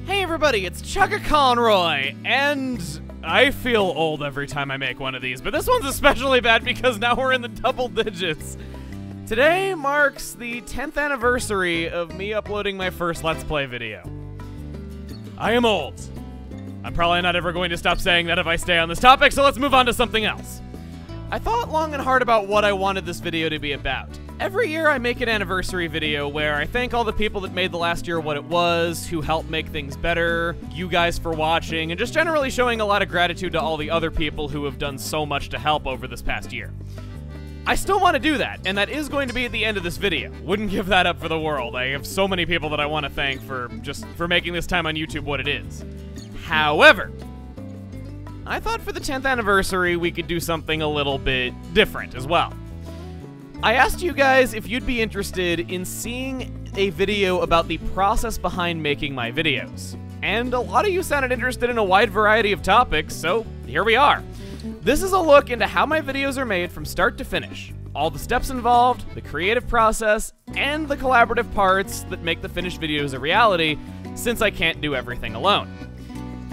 Hey everybody, it's Chugga Conroy, and I feel old every time I make one of these, but this one's especially bad because now we're in the double digits. Today marks the 10th anniversary of me uploading my first Let's Play video. I am old. I'm probably not ever going to stop saying that if I stay on this topic, so let's move on to something else. I thought long and hard about what I wanted this video to be about. Every year I make an anniversary video where I thank all the people that made the last year what it was, who helped make things better, you guys for watching, and just generally showing a lot of gratitude to all the other people who have done so much to help over this past year. I still want to do that, and that is going to be at the end of this video. Wouldn't give that up for the world. I have so many people that I want to thank for making this time on YouTube what it is. However, I thought for the 10th anniversary we could do something a little bit different as well. I asked you guys if you'd be interested in seeing a video about the process behind making my videos. And a lot of you sounded interested in a wide variety of topics, so here we are. This is a look into how my videos are made from start to finish. All the steps involved, the creative process, and the collaborative parts that make the finished videos a reality, since I can't do everything alone.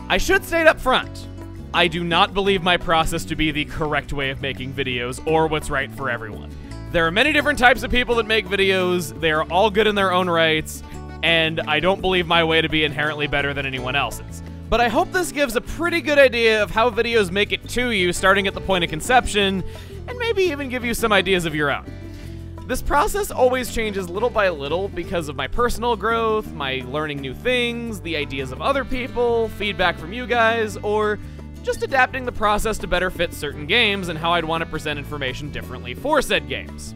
I should state up front, I do not believe my process to be the correct way of making videos or what's right for everyone. There are many different types of people that make videos, they are all good in their own rights, and I don't believe my way to be inherently better than anyone else's. But I hope this gives a pretty good idea of how videos make it to you starting at the point of conception, and maybe even give you some ideas of your own. This process always changes little by little because of my personal growth, my learning new things, the ideas of other people, feedback from you guys, or just adapting the process to better fit certain games and how I'd want to present information differently for said games.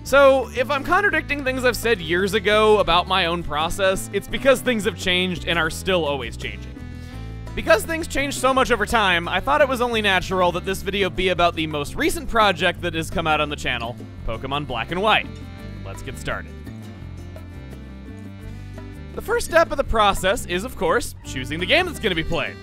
So, if I'm contradicting things I've said years ago about my own process, it's because things have changed and are still always changing. Because things change so much over time, I thought it was only natural that this video be about the most recent project that has come out on the channel, Pokemon Black and White. Let's get started. The first step of the process is, of course, choosing the game that's going to be played.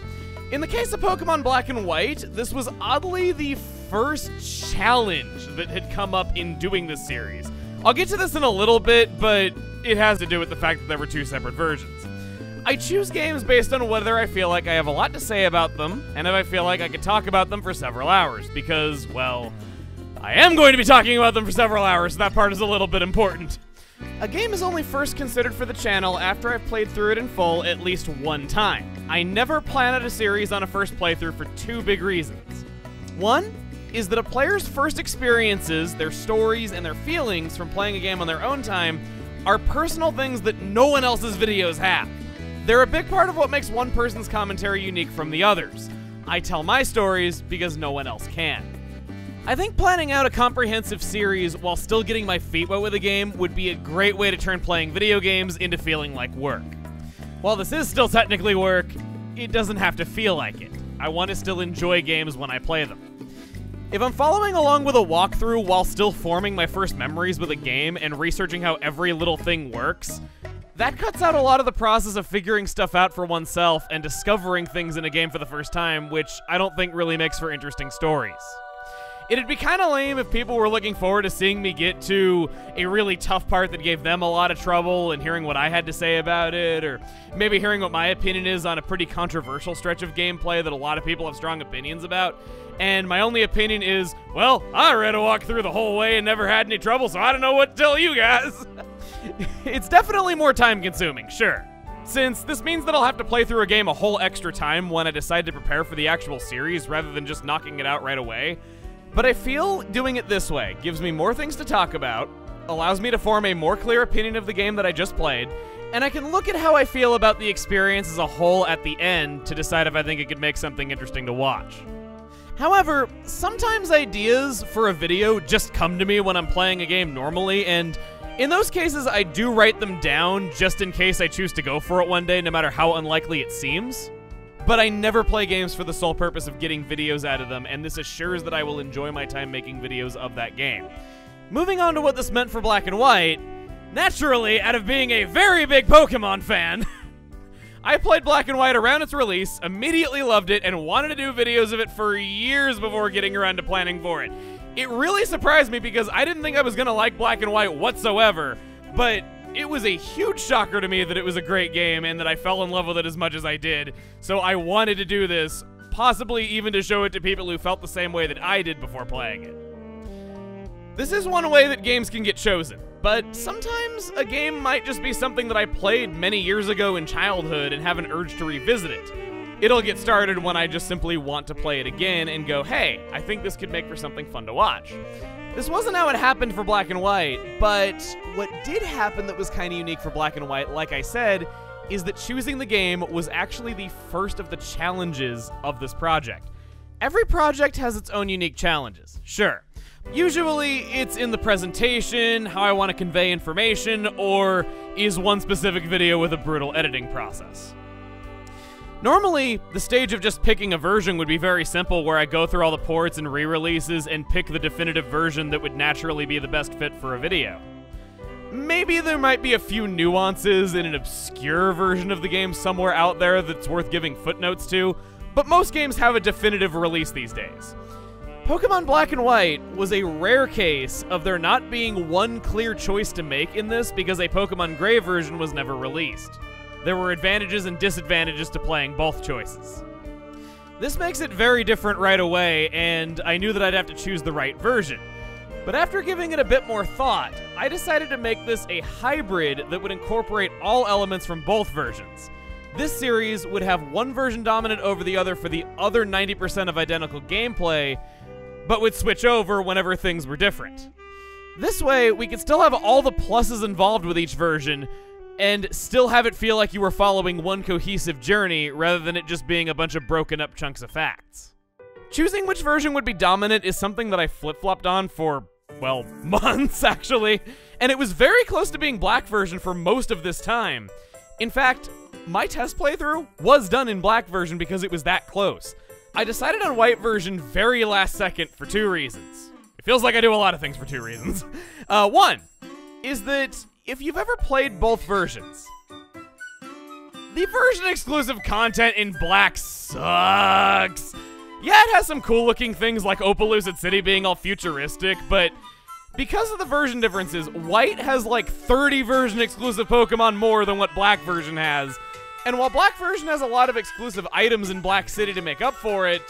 In the case of Pokemon Black and White, this was oddly the first challenge that had come up in doing this series. I'll get to this in a little bit, but it has to do with the fact that there were two separate versions. I choose games based on whether I feel like I have a lot to say about them, and if I feel like I could talk about them for several hours, because, well, I am going to be talking about them for several hours, so that part is a little bit important. A game is only first considered for the channel after I've played through it in full at least one time. I never plan out a series on a first playthrough for two big reasons. One is that a player's first experiences, their stories, and their feelings from playing a game on their own time are personal things that no one else's videos have. They're a big part of what makes one person's commentary unique from the others. I tell my stories because no one else can. I think planning out a comprehensive series while still getting my feet wet with a game would be a great way to turn playing video games into feeling like work. While this is still technically work, it doesn't have to feel like it. I want to still enjoy games when I play them. If I'm following along with a walkthrough while still forming my first memories with a game and researching how every little thing works, that cuts out a lot of the process of figuring stuff out for oneself and discovering things in a game for the first time, which I don't think really makes for interesting stories. It'd be kind of lame if people were looking forward to seeing me get to a really tough part that gave them a lot of trouble and hearing what I had to say about it, or maybe hearing what my opinion is on a pretty controversial stretch of gameplay that a lot of people have strong opinions about. And my only opinion is, well, I read a walk through the whole way and never had any trouble, so I don't know what to tell you guys. It's definitely more time consuming, sure. Since this means that I'll have to play through a game a whole extra time when I decide to prepare for the actual series rather than just knocking it out right away. But I feel doing it this way gives me more things to talk about, allows me to form a more clear opinion of the game that I just played, and I can look at how I feel about the experience as a whole at the end to decide if I think it could make something interesting to watch. However, sometimes ideas for a video just come to me when I'm playing a game normally, and in those cases I do write them down just in case I choose to go for it one day, no matter how unlikely it seems. But I never play games for the sole purpose of getting videos out of them, and this assures that I will enjoy my time making videos of that game. Moving on to what this meant for Black and White, naturally, out of being a very big Pokemon fan, I played Black and White around its release, immediately loved it, and wanted to do videos of it for years before getting around to planning for it. It really surprised me because I didn't think I was going to like Black and White whatsoever, but it was a huge shocker to me that it was a great game and that I fell in love with it as much as I did, so I wanted to do this, possibly even to show it to people who felt the same way that I did before playing it. This is one way that games can get chosen, but sometimes a game might just be something that I played many years ago in childhood and have an urge to revisit it. It'll get started when I just simply want to play it again and go, hey, I think this could make for something fun to watch. This wasn't how it happened for Black and White, but what did happen that was kind of unique for Black and White, like I said, is that choosing the game was actually the first of the challenges of this project. Every project has its own unique challenges, sure. Usually, it's in the presentation, how I want to convey information, or is one specific video with a brutal editing process. Normally, the stage of just picking a version would be very simple, where I go through all the ports and re-releases and pick the definitive version that would naturally be the best fit for a video. Maybe there might be a few nuances in an obscure version of the game somewhere out there that's worth giving footnotes to, but most games have a definitive release these days. Pokemon Black and White was a rare case of there not being one clear choice to make in this because a Pokemon Gray version was never released. There were advantages and disadvantages to playing both choices. This makes it very different right away, and I knew that I'd have to choose the right version. But after giving it a bit more thought, I decided to make this a hybrid that would incorporate all elements from both versions. This series would have one version dominant over the other for the other 90% of identical gameplay, but would switch over whenever things were different. This way, we could still have all the pluses involved with each version, and still have it feel like you were following one cohesive journey rather than it just being a bunch of broken up chunks of facts. Choosing which version would be dominant is something that I flip-flopped on for, well, months actually, and it was very close to being Black version for most of this time. In fact, my test playthrough was done in Black version because it was that close. I decided on White version very last second for two reasons. It feels like I do a lot of things for two reasons. One is that if you've ever played both versions, the version-exclusive content in Black sucks. Yeah, it has some cool-looking things like Opaloosa City being all futuristic, but because of the version differences, White has like 30 version-exclusive Pokemon more than what Black version has. And while Black version has a lot of exclusive items in Black City to make up for it,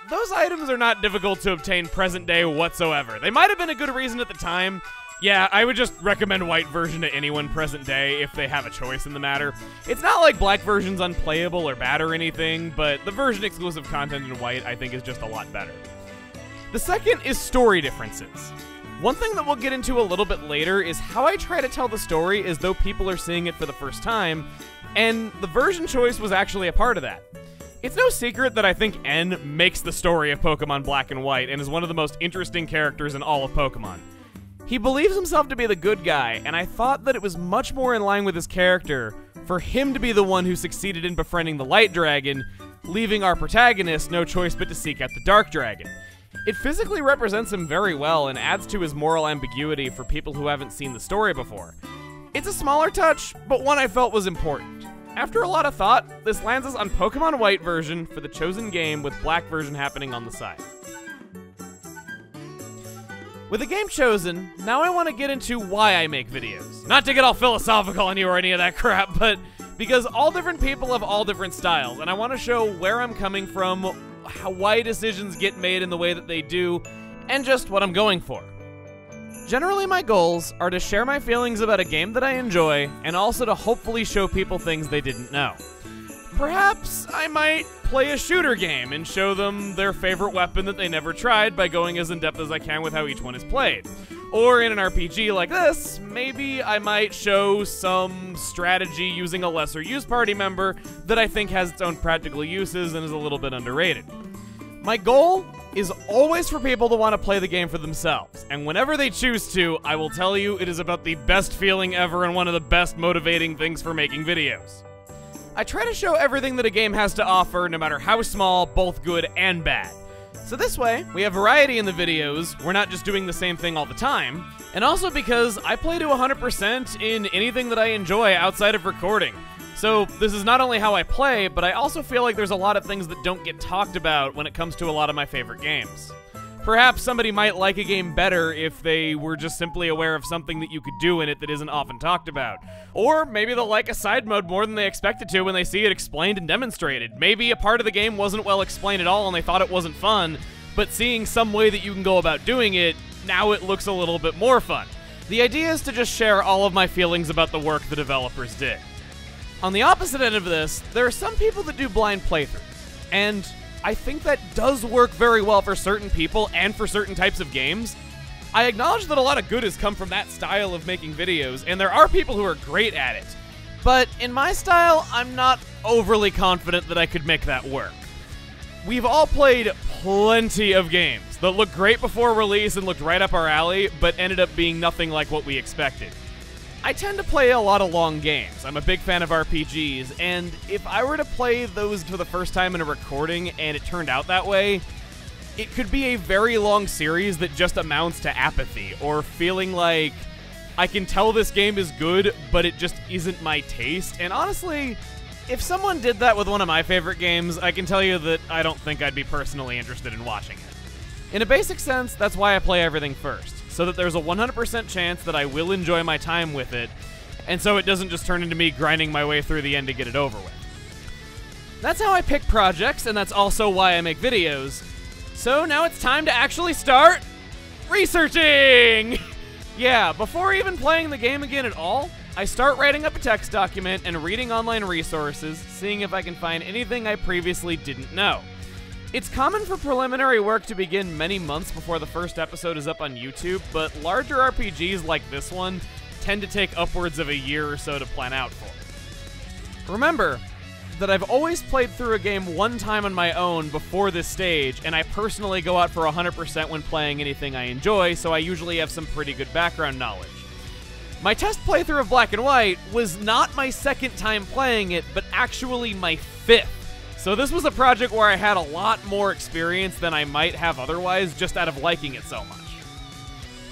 those items are not difficult to obtain present day whatsoever. They might have been a good reason at the time. Yeah, I would just recommend White version to anyone present day if they have a choice in the matter. It's not like Black version's unplayable or bad or anything, but the version exclusive content in White I think is just a lot better. The second is story differences. One thing that we'll get into a little bit later is how I try to tell the story as though people are seeing it for the first time, and the version choice was actually a part of that. It's no secret that I think N makes the story of Pokemon Black and White and is one of the most interesting characters in all of Pokemon. He believes himself to be the good guy, and I thought that it was much more in line with his character for him to be the one who succeeded in befriending the Light Dragon, leaving our protagonist no choice but to seek out the Dark Dragon. It physically represents him very well and adds to his moral ambiguity for people who haven't seen the story before. It's a smaller touch, but one I felt was important. After a lot of thought, this lands us on Pokemon White version for the chosen game with Black version happening on the side. With the game chosen, now I want to get into why I make videos. Not to get all philosophical on you or any of that crap, but because all different people have all different styles, and I want to show where I'm coming from, why decisions get made in the way that they do, and just what I'm going for. Generally, my goals are to share my feelings about a game that I enjoy, and also to hopefully show people things they didn't know. Perhaps I might play a shooter game and show them their favorite weapon that they never tried by going as in-depth as I can with how each one is played. Or in an RPG like this, maybe I might show some strategy using a lesser-used party member that I think has its own practical uses and is a little bit underrated. My goal is always for people to want to play the game for themselves, and whenever they choose to, I will tell you it is about the best feeling ever and one of the best motivating things for making videos. I try to show everything that a game has to offer, no matter how small, both good and bad. So this way, we have variety in the videos, we're not just doing the same thing all the time, and also because I play to 100% in anything that I enjoy outside of recording. So this is not only how I play, but I also feel like there's a lot of things that don't get talked about when it comes to a lot of my favorite games. Perhaps somebody might like a game better if they were just simply aware of something that you could do in it that isn't often talked about. Or maybe they'll like a side mode more than they expected to when they see it explained and demonstrated. Maybe a part of the game wasn't well explained at all and they thought it wasn't fun, but seeing some way that you can go about doing it, now it looks a little bit more fun. The idea is to just share all of my feelings about the work the developers did. On the opposite end of this, there are some people that do blind playthroughs, and I think that does work very well for certain people and for certain types of games. I acknowledge that a lot of good has come from that style of making videos, and there are people who are great at it. But in my style, I'm not overly confident that I could make that work. We've all played plenty of games that looked great before release and looked right up our alley, but ended up being nothing like what we expected. I tend to play a lot of long games. I'm a big fan of RPGs, and if I were to play those for the first time in a recording and it turned out that way, it could be a very long series that just amounts to apathy, or feeling like I can tell this game is good, but it just isn't my taste. And honestly, if someone did that with one of my favorite games, I can tell you that I don't think I'd be personally interested in watching it. In a basic sense, that's why I play everything first, so that there's a 100% chance that I will enjoy my time with it, and so it doesn't just turn into me grinding my way through the end to get it over with. That's how I pick projects, and that's also why I make videos. So now it's time to actually start researching! Yeah, before even playing the game again at all, I start writing up a text document and reading online resources, seeing if I can find anything I previously didn't know. It's common for preliminary work to begin many months before the first episode is up on YouTube, but larger RPGs like this one tend to take upwards of a year or so to plan out for. Remember that I've always played through a game one time on my own before this stage, and I personally go out for 100% when playing anything I enjoy, so I usually have some pretty good background knowledge. My test playthrough of Black and White was not my second time playing it, but actually my fifth. So this was a project where I had a lot more experience than I might have otherwise, just out of liking it so much.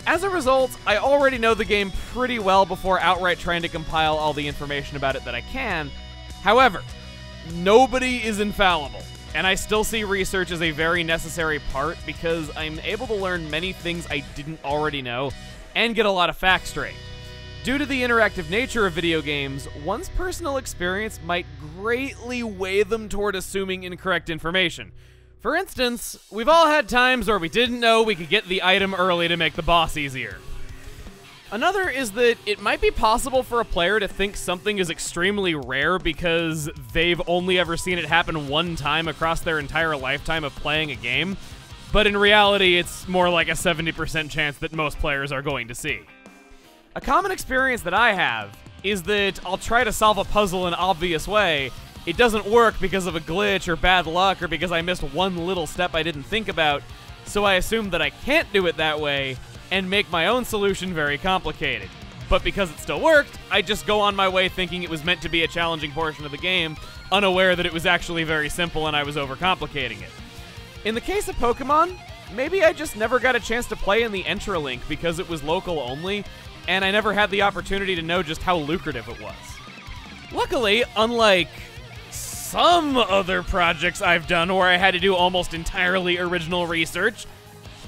As a result, I already know the game pretty well before outright trying to compile all the information about it that I can. However, nobody is infallible, and I still see research as a very necessary part because I'm able to learn many things I didn't already know and get a lot of facts straight. Due to the interactive nature of video games, one's personal experience might greatly weigh them toward assuming incorrect information. For instance, we've all had times where we didn't know we could get the item early to make the boss easier. Another is that it might be possible for a player to think something is extremely rare because they've only ever seen it happen one time across their entire lifetime of playing a game, but in reality, it's more like a 70% chance that most players are going to see. A common experience that I have is that I'll try to solve a puzzle in an obvious way. It doesn't work because of a glitch or bad luck or because I missed one little step I didn't think about, so I assume that I can't do it that way and make my own solution very complicated. But because it still worked, I just go on my way thinking it was meant to be a challenging portion of the game, unaware that it was actually very simple and I was overcomplicating it. In the case of Pokemon, maybe I just never got a chance to play in the Entralink because it was local only, and I never had the opportunity to know just how lucrative it was. Luckily, unlike some other projects I've done where I had to do almost entirely original research,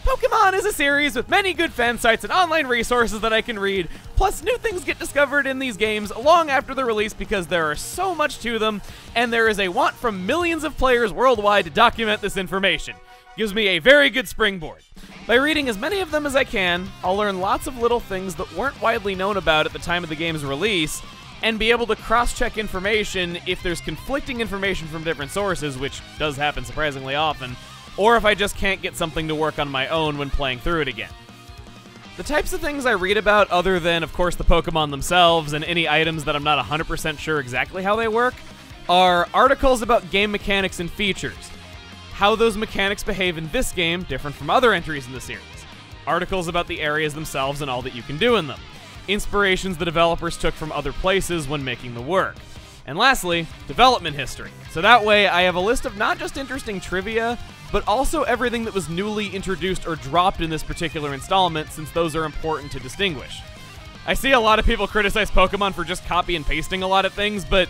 Pokemon is a series with many good fan sites and online resources that I can read, plus new things get discovered in these games long after the release because there are so much to them, and there is a want from millions of players worldwide to document this information. Gives me a very good springboard. By reading as many of them as I can, I'll learn lots of little things that weren't widely known about at the time of the game's release, and be able to cross-check information if there's conflicting information from different sources, which does happen surprisingly often, or if I just can't get something to work on my own when playing through it again. The types of things I read about, other than, of course, the Pokemon themselves and any items that I'm not 100% sure exactly how they work, are articles about game mechanics and features. How those mechanics behave in this game, different from other entries in the series. Articles about the areas themselves and all that you can do in them. Inspirations the developers took from other places when making the work. And lastly, development history. So that way I have a list of not just interesting trivia, but also everything that was newly introduced or dropped in this particular installment, since those are important to distinguish. I see a lot of people criticize Pokemon for just copy and pasting a lot of things, but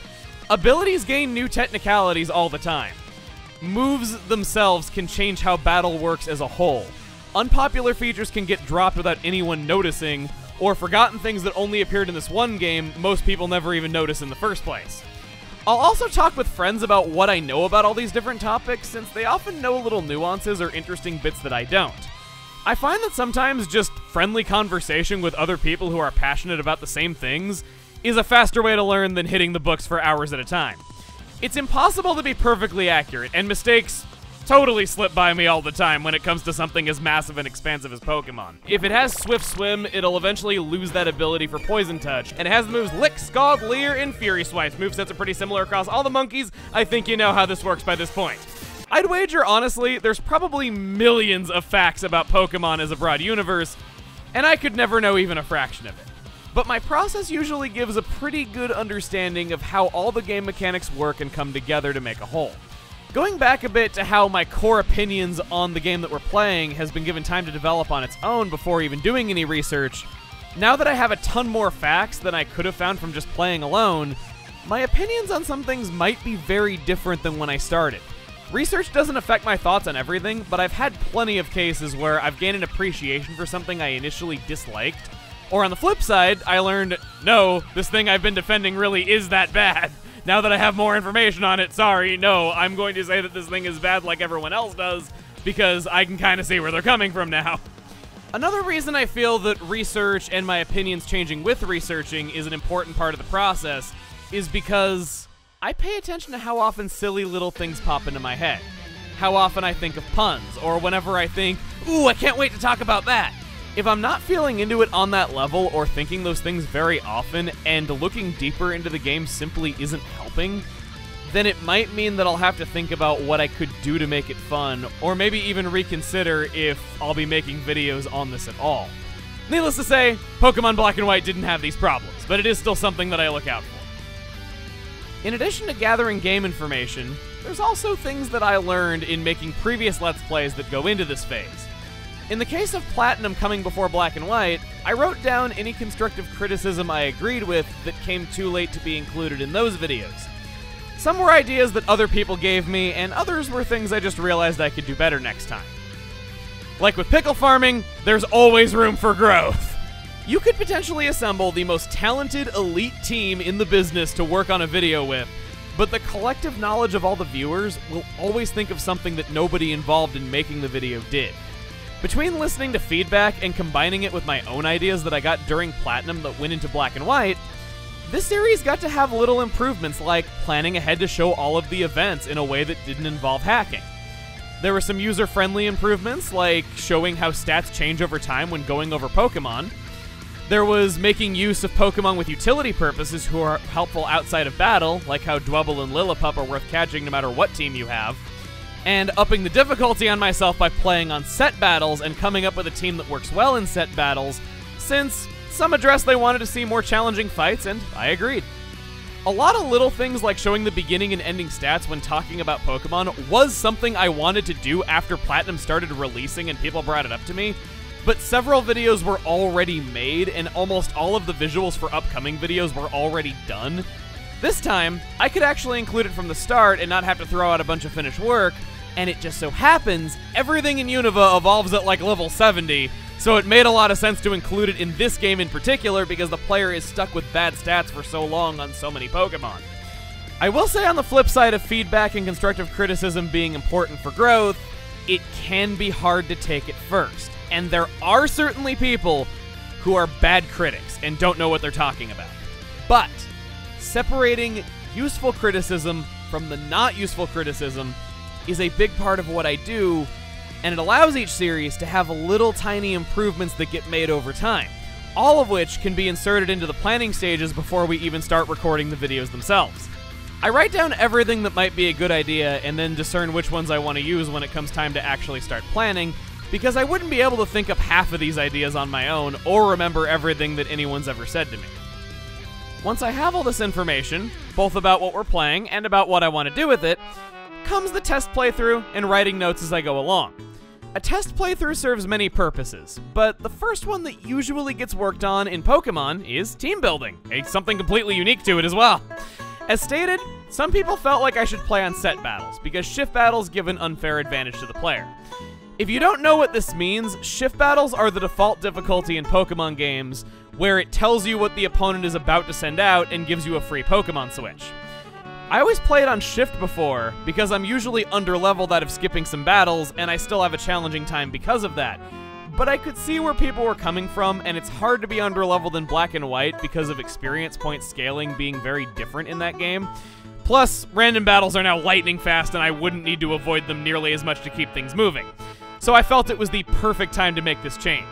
abilities gain new technicalities all the time. Moves themselves can change how battle works as a whole. unpopular features can get dropped without anyone noticing, or forgotten things that only appeared in this one game most people never even notice in the first place. I'll also talk with friends about what I know about all these different topics, since they often know little nuances or interesting bits that I don't. I find that sometimes just friendly conversation with other people who are passionate about the same things is a faster way to learn than hitting the books for hours at a time. It's impossible to be perfectly accurate, and mistakes totally slip by me all the time when it comes to something as massive and expansive as Pokemon. If it has Swift Swim, it'll eventually lose that ability for Poison Touch, and it has the moves Lick, Scald, Leer, and Fury Swipes. Movesets are pretty similar across all the monkeys. I think you know how this works by this point. I'd wager, honestly, there's probably millions of facts about Pokemon as a broad universe, and I could never know even a fraction of it. But my process usually gives a pretty good understanding of how all the game mechanics work and come together to make a whole. Going back a bit to how my core opinions on the game that we're playing has been given time to develop on its own before even doing any research, now that I have a ton more facts than I could have found from just playing alone, my opinions on some things might be very different than when I started. Research doesn't affect my thoughts on everything, but I've had plenty of cases where I've gained an appreciation for something I initially disliked, or on the flip side, I learned, no, this thing I've been defending really is that bad. Now that I have more information on it, sorry, no, I'm going to say that this thing is bad like everyone else does, because I can kind of see where they're coming from now. Another reason I feel that research and my opinions changing with researching is an important part of the process is because I pay attention to how often silly little things pop into my head. How often I think of puns, or whenever I think, ooh, I can't wait to talk about that. If I'm not feeling into it on that level or thinking those things very often and looking deeper into the game simply isn't helping, then it might mean that I'll have to think about what I could do to make it fun, or maybe even reconsider if I'll be making videos on this at all. Needless to say, Pokemon Black and White didn't have these problems, but it is still something that I look out for. In addition to gathering game information, there's also things that I learned in making previous Let's Plays that go into this phase. In the case of Platinum coming before Black and White, I wrote down any constructive criticism I agreed with that came too late to be included in those videos. Some were ideas that other people gave me, and others were things I just realized I could do better next time. Like with pickle farming, there's always room for growth. You could potentially assemble the most talented elite team in the business to work on a video with, but the collective knowledge of all the viewers will always think of something that nobody involved in making the video did. Between listening to feedback and combining it with my own ideas that I got during Platinum that went into Black and White, this series got to have little improvements like planning ahead to show all of the events in a way that didn't involve hacking. There were some user-friendly improvements like showing how stats change over time when going over Pokemon. There was making use of Pokemon with utility purposes who are helpful outside of battle, like how Dwebble and Lillipup are worth catching no matter what team you have. And upping the difficulty on myself by playing on set battles and coming up with a team that works well in set battles, since some addressed they wanted to see more challenging fights, and I agreed. A lot of little things like showing the beginning and ending stats when talking about Pokemon was something I wanted to do after Platinum started releasing and people brought it up to me, but several videos were already made and almost all of the visuals for upcoming videos were already done. This time, I could actually include it from the start and not have to throw out a bunch of finished work, and it just so happens, everything in Unova evolves at like level 70, so it made a lot of sense to include it in this game in particular because the player is stuck with bad stats for so long on so many Pokemon. I will say on the flip side of feedback and constructive criticism being important for growth, it can be hard to take it first, and there are certainly people who are bad critics and don't know what they're talking about. But separating useful criticism from the not useful criticism is a big part of what I do, and it allows each series to have little tiny improvements that get made over time, all of which can be inserted into the planning stages before we even start recording the videos themselves. I write down everything that might be a good idea and then discern which ones I want to use when it comes time to actually start planning, because I wouldn't be able to think up half of these ideas on my own or remember everything that anyone's ever said to me. Once I have all this information, both about what we're playing and about what I want to do with it, comes the test playthrough and writing notes as I go along. A test playthrough serves many purposes, but the first one that usually gets worked on in Pokemon is team building, something completely unique to it as well. As stated, some people felt like I should play on set battles, because shift battles give an unfair advantage to the player. If you don't know what this means, shift battles are the default difficulty in Pokemon games, where it tells you what the opponent is about to send out and gives you a free Pokemon switch. I always played on shift before, because I'm usually underleveled out of skipping some battles, and I still have a challenging time because of that. But I could see where people were coming from, and it's hard to be underleveled in black and white because of experience point scaling being very different in that game. Plus, random battles are now lightning fast, and I wouldn't need to avoid them nearly as much to keep things moving. So I felt it was the perfect time to make this change.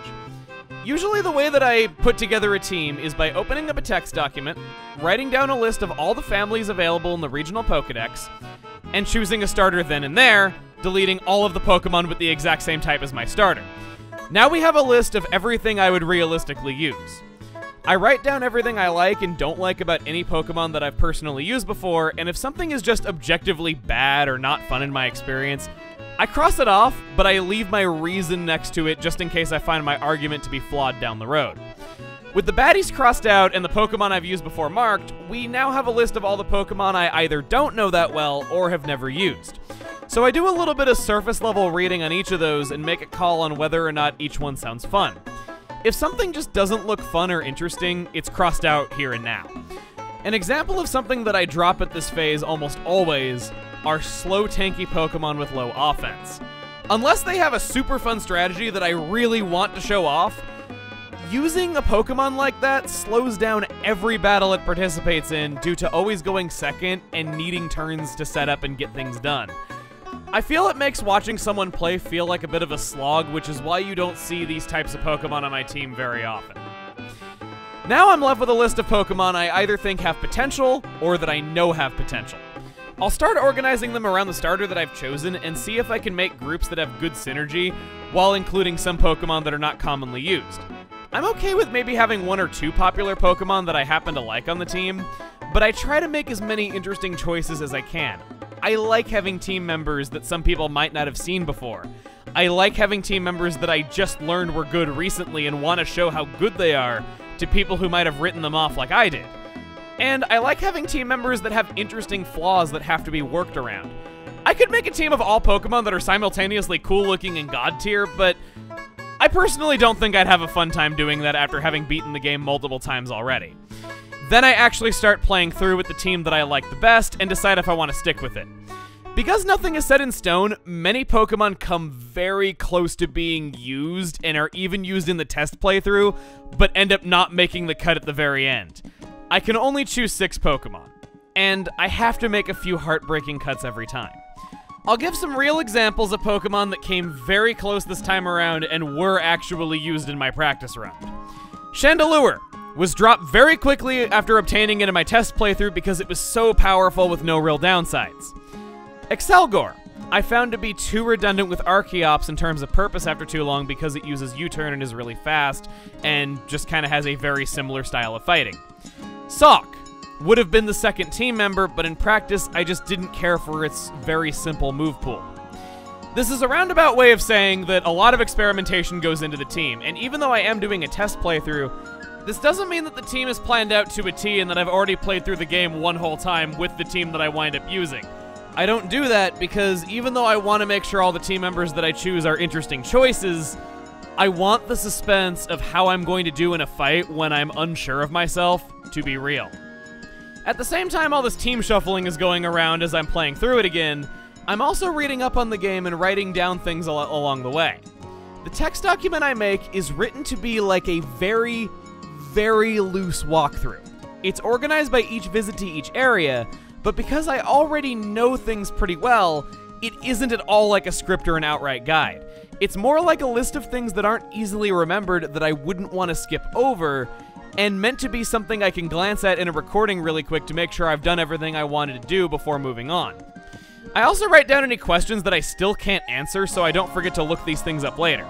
Usually the way that I put together a team is by opening up a text document, writing down a list of all the families available in the regional Pokedex, and choosing a starter then and there, deleting all of the Pokemon with the exact same type as my starter. Now we have a list of everything I would realistically use. I write down everything I like and don't like about any Pokemon that I've personally used before, and if something is just objectively bad or not fun in my experience, I cross it off, but I leave my reason next to it just in case I find my argument to be flawed down the road. With the baddies crossed out and the Pokemon I've used before marked, we now have a list of all the Pokemon I either don't know that well or have never used. So I do a little bit of surface level reading on each of those and make a call on whether or not each one sounds fun. If something just doesn't look fun or interesting, it's crossed out here and now. An example of something that I drop at this phase almost always are slow tanky Pokemon with low offense. Unless they have a super fun strategy that I really want to show off, using a Pokemon like that slows down every battle it participates in due to always going second and needing turns to set up and get things done. I feel it makes watching someone play feel like a bit of a slog, which is why you don't see these types of Pokemon on my team very often. Now I'm left with a list of Pokemon I either think have potential or that I know have potential. I'll start organizing them around the starter that I've chosen and see if I can make groups that have good synergy while including some Pokemon that are not commonly used. I'm okay with maybe having 1 or 2 popular Pokemon that I happen to like on the team, but I try to make as many interesting choices as I can. I like having team members that some people might not have seen before. I like having team members that I just learned were good recently and want to show how good they are to people who might have written them off like I did. And I like having team members that have interesting flaws that have to be worked around. I could make a team of all Pokemon that are simultaneously cool looking and god tier, but I personally don't think I'd have a fun time doing that after having beaten the game multiple times already. Then I actually start playing through with the team that I like the best and decide if I want to stick with it. Because nothing is set in stone, many Pokemon come very close to being used and are even used in the test playthrough, but end up not making the cut at the very end. I can only choose 6 Pokemon, and I have to make a few heartbreaking cuts every time. I'll give some real examples of Pokemon that came very close this time around and were actually used in my practice round. Chandelure was dropped very quickly after obtaining it in my test playthrough because it was so powerful with no real downsides. Excelgor I found to be too redundant with Archeops in terms of purpose after too long because it uses U-turn and is really fast, and just kind of has a very similar style of fighting. Sawk would have been the second team member, but in practice, I just didn't care for its very simple move pool. This is a roundabout way of saying that a lot of experimentation goes into the team, and even though I am doing a test playthrough, this doesn't mean that the team is planned out to a T and that I've already played through the game one whole time with the team that I wind up using. I don't do that because even though I want to make sure all the team members that I choose are interesting choices, I want the suspense of how I'm going to do in a fight when I'm unsure of myself to be real. At the same time all this team shuffling is going around as I'm playing through it again, I'm also reading up on the game and writing down things along the way. The text document I make is written to be like a very, very loose walkthrough. It's organized by each visit to each area, but because I already know things pretty well, it isn't at all like a script or an outright guide. It's more like a list of things that aren't easily remembered that I wouldn't want to skip over, and meant to be something I can glance at in a recording really quick to make sure I've done everything I wanted to do before moving on. I also write down any questions that I still can't answer so I don't forget to look these things up later.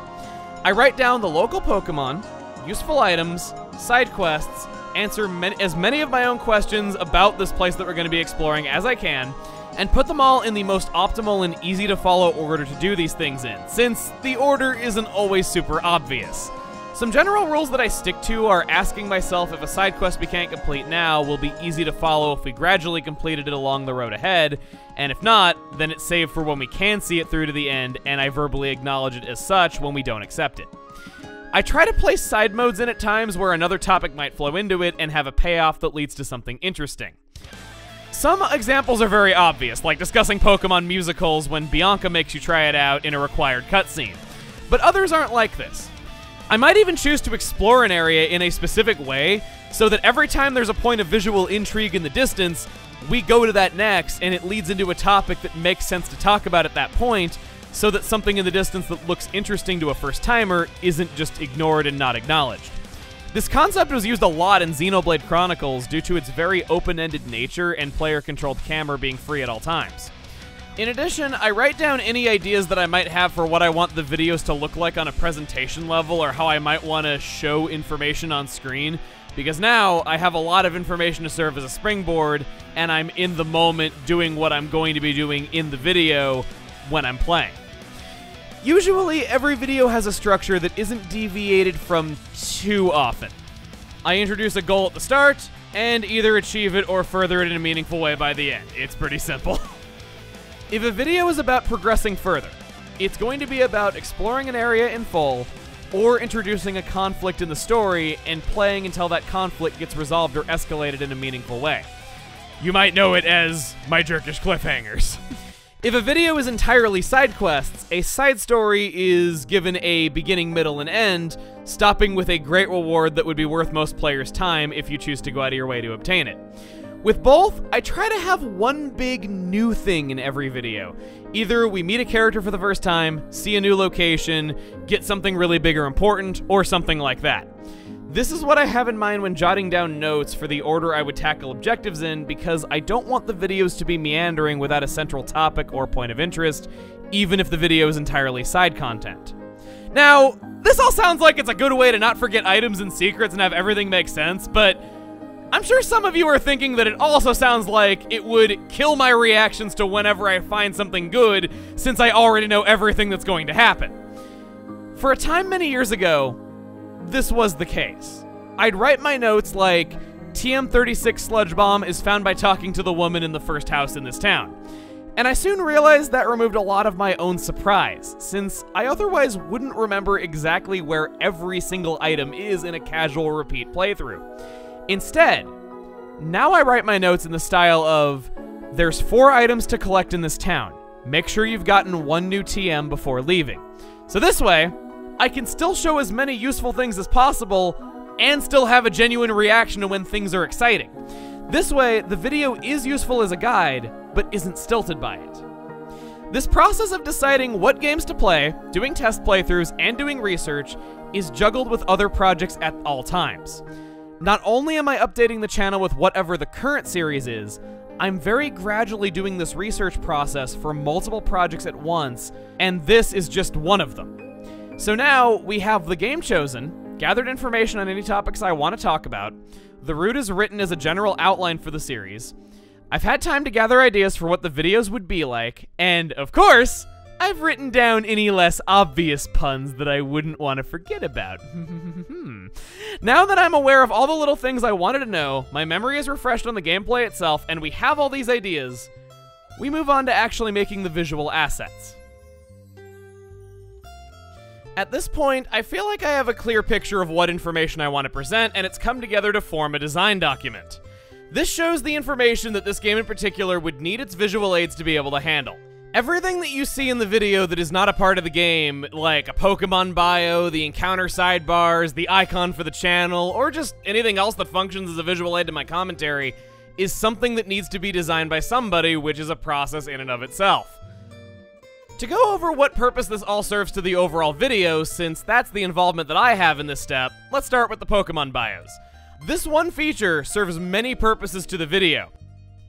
I write down the local Pokemon, useful items, side quests, answer as many of my own questions about this place that we're going to be exploring as I can, and put them all in the most optimal and easy to follow order to do these things in, since the order isn't always super obvious. Some general rules that I stick to are asking myself if a side quest we can't complete now will be easy to follow if we gradually completed it along the road ahead, and if not, then it's saved for when we can see it through to the end, and I verbally acknowledge it as such when we don't accept it. I try to place side modes in at times where another topic might flow into it and have a payoff that leads to something interesting. Some examples are very obvious, like discussing Pokemon musicals when Bianca makes you try it out in a required cutscene, but others aren't like this. I might even choose to explore an area in a specific way, so that every time there's a point of visual intrigue in the distance, we go to that next, and it leads into a topic that makes sense to talk about at that point, so that something in the distance that looks interesting to a first-timer isn't just ignored and not acknowledged. This concept was used a lot in Xenoblade Chronicles due to its very open-ended nature and player-controlled camera being free at all times. In addition, I write down any ideas that I might have for what I want the videos to look like on a presentation level or how I might want to show information on screen, because now I have a lot of information to serve as a springboard, and I'm in the moment doing what I'm going to be doing in the video when I'm playing. Usually, every video has a structure that isn't deviated from too often. I introduce a goal at the start, and either achieve it or further it in a meaningful way by the end. It's pretty simple. If a video is about progressing further, it's going to be about exploring an area in full, or introducing a conflict in the story and playing until that conflict gets resolved or escalated in a meaningful way. You might know it as my jerkish cliffhangers. If a video is entirely side quests, a side story is given a beginning, middle, and end, stopping with a great reward that would be worth most players' time if you choose to go out of your way to obtain it. With both, I try to have one big new thing in every video. Either we meet a character for the first time, see a new location, get something really big or important, or something like that. This is what I have in mind when jotting down notes for the order I would tackle objectives in, because I don't want the videos to be meandering without a central topic or point of interest, even if the video is entirely side content. Now, this all sounds like it's a good way to not forget items and secrets and have everything make sense, but I'm sure some of you are thinking that it also sounds like it would kill my reactions to whenever I find something good, since I already know everything that's going to happen. For a time many years ago, this was the case. I'd write my notes like, TM36 Sludge Bomb is found by talking to the woman in the first house in this town. And I soon realized that removed a lot of my own surprise, since I otherwise wouldn't remember exactly where every single item is in a casual repeat playthrough. Instead, now I write my notes in the style of, there's 4 items to collect in this town. Make sure you've gotten 1 new TM before leaving. So this way, I can still show as many useful things as possible and still have a genuine reaction to when things are exciting. This way, the video is useful as a guide, but isn't stilted by it. This process of deciding what games to play, doing test playthroughs, and doing research is juggled with other projects at all times. Not only am I updating the channel with whatever the current series is, I'm very gradually doing this research process for multiple projects at once, and this is just one of them. So now, we have the game chosen, gathered information on any topics I want to talk about, the route is written as a general outline for the series, I've had time to gather ideas for what the videos would be like, and, of course, I've written down any less obvious puns that I wouldn't want to forget about. Now that I'm aware of all the little things I wanted to know, my memory is refreshed on the gameplay itself, and we have all these ideas, we move on to actually making the visual assets. At this point, I feel like I have a clear picture of what information I want to present, and it's come together to form a design document. This shows the information that this game in particular would need its visual aids to be able to handle. Everything that you see in the video that is not a part of the game, like a Pokemon bio, the encounter sidebars, the icon for the channel, or just anything else that functions as a visual aid to my commentary, is something that needs to be designed by somebody, which is a process in and of itself. To go over what purpose this all serves to the overall video, since that's the involvement that I have in this step, let's start with the Pokemon bios. This one feature serves many purposes to the video.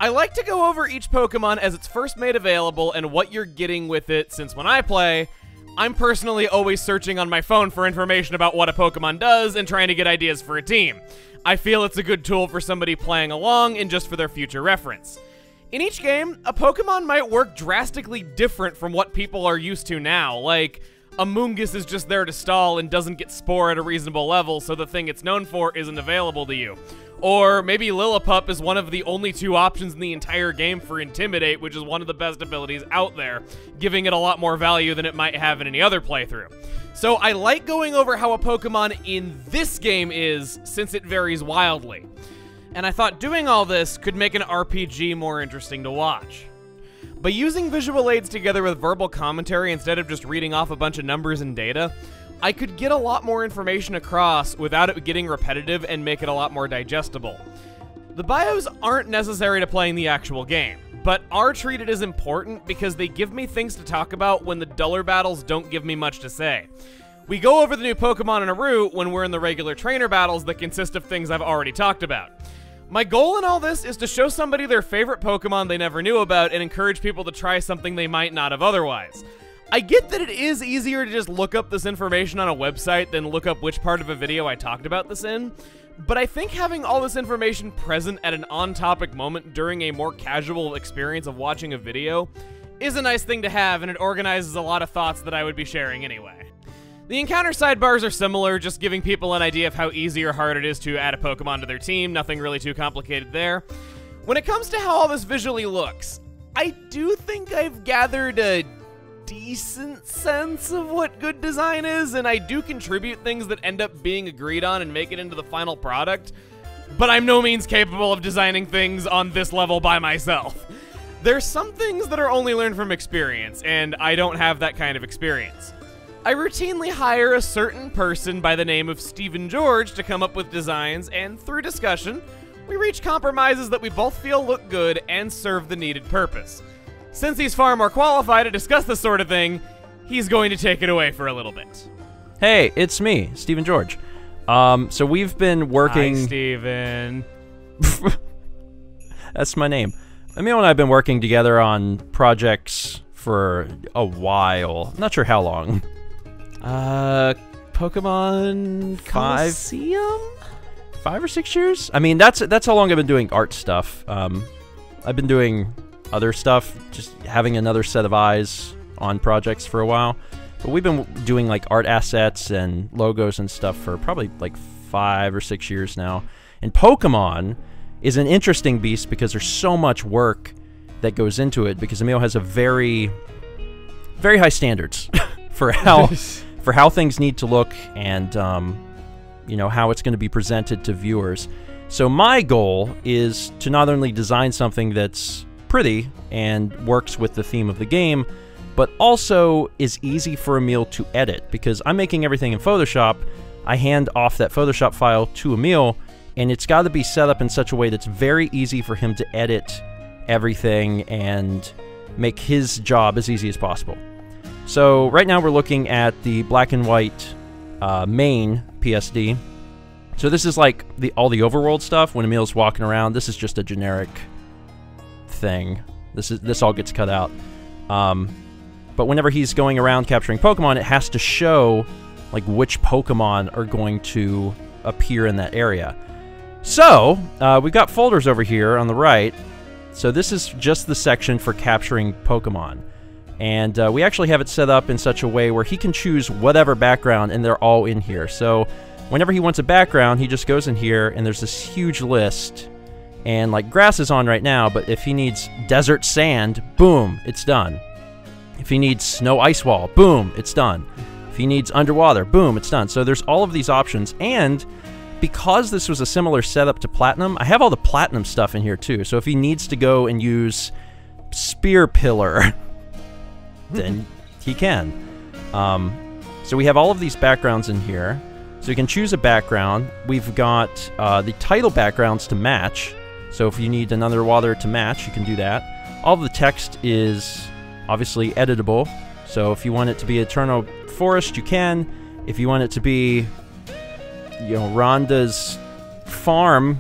I like to go over each Pokemon as it's first made available and what you're getting with it, since when I play, I'm personally always searching on my phone for information about what a Pokemon does and trying to get ideas for a team. I feel it's a good tool for somebody playing along and just for their future reference. In each game, a Pokemon might work drastically different from what people are used to now. Like, Amoonguss is just there to stall and doesn't get Spore at a reasonable level, so the thing it's known for isn't available to you. Or maybe Lillipup is one of the only 2 options in the entire game for Intimidate, which is one of the best abilities out there, giving it a lot more value than it might have in any other playthrough. So I like going over how a Pokemon in this game is, since it varies wildly. And I thought doing all this could make an RPG more interesting to watch. By using visual aids together with verbal commentary instead of just reading off a bunch of numbers and data, I could get a lot more information across without it getting repetitive and make it a lot more digestible. The bios aren't necessary to playing the actual game, but are treated as important because they give me things to talk about when the duller battles don't give me much to say. We go over the new Pokemon in a route when we're in the regular trainer battles that consist of things I've already talked about. My goal in all this is to show somebody their favorite Pokemon they never knew about and encourage people to try something they might not have otherwise. I get that it is easier to just look up this information on a website than look up which part of a video I talked about this in, but I think having all this information present at an on-topic moment during a more casual experience of watching a video is a nice thing to have, and it organizes a lot of thoughts that I would be sharing anyway. The encounter sidebars are similar, just giving people an idea of how easy or hard it is to add a Pokemon to their team, nothing really too complicated there. When it comes to how all this visually looks, I do think I've gathered a decent sense of what good design is, and I do contribute things that end up being agreed on and make it into the final product, but I'm no means capable of designing things on this level by myself. There's some things that are only learned from experience, and I don't have that kind of experience. I routinely hire a certain person by the name of Stephen George to come up with designs, and through discussion, we reach compromises that we both feel look good and serve the needed purpose. Since he's far more qualified to discuss this sort of thing, he's going to take it away for a little bit. Hey, it's me, Stephen George. So we've been working... Hi, Stephen. That's my name. Emil and I have been working together on projects for a while. I'm not sure how long. Pokemon Coliseum? 5 or 6 years? I mean, that's how long I've been doing art stuff. I've been doing other stuff, just having another set of eyes on projects for a while. But we've been doing like art assets and logos and stuff for probably like 5 or 6 years now. And Pokemon is an interesting beast because there's so much work that goes into it, because Emil has a very, very high standards for how things need to look, and you know, how it's going to be presented to viewers. So my goal is to not only design something that's pretty and works with the theme of the game, but also is easy for Emil to edit, because I'm making everything in Photoshop. I hand off that Photoshop file to Emil, and it's got to be set up in such a way that's very easy for him to edit everything and make his job as easy as possible. So right now we're looking at the black and white main PSD. So this is like all the overworld stuff. When Emil's walking around, this is just a generic thing. This all gets cut out. But whenever he's going around capturing Pokemon, it has to show like which Pokemon are going to appear in that area. So we've got folders over here on the right. So this is just the section for capturing Pokemon. And we actually have it set up in such a way where he can choose whatever background, and they're all in here. So whenever he wants a background, he just goes in here, and there's this huge list. And like grass is on right now, but if he needs desert sand, boom, it's done. If he needs snow ice wall, boom, it's done. If he needs underwater, boom, it's done. So there's all of these options, and because this was a similar setup to Platinum, I have all the Platinum stuff in here too. So if he needs to go and use Spear Pillar, then he can. So we have all of these backgrounds in here. So you can choose a background. We've got the title backgrounds to match. So if you need an underwater to match, you can do that. All of the text is obviously editable. So if you want it to be Eternal Forest, you can. If you want it to be, you know, Rhonda's farm,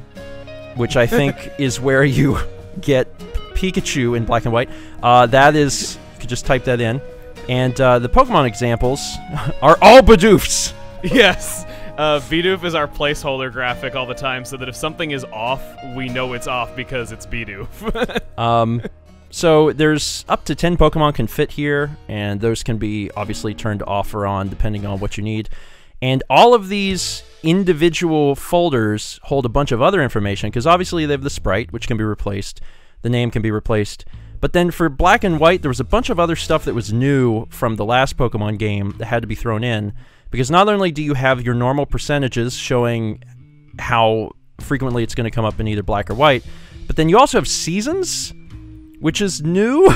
which I think is where you get Pikachu in black and white, that is, you could just type that in. And the Pokemon examples are all Bidoofs. Yes. Bidoof is our placeholder graphic all the time, so that if something is off, we know it's off because it's Bidoof. So there's up to 10 Pokemon can fit here, and those can be obviously turned off or on depending on what you need. And all of these individual folders hold a bunch of other information, because obviously they have the sprite, which can be replaced. The name can be replaced. But then for Black and White, there was a bunch of other stuff that was new from the last Pokemon game that had to be thrown in, because not only do you have your normal percentages showing how frequently it's going to come up in either Black or White, but then you also have seasons, which is new.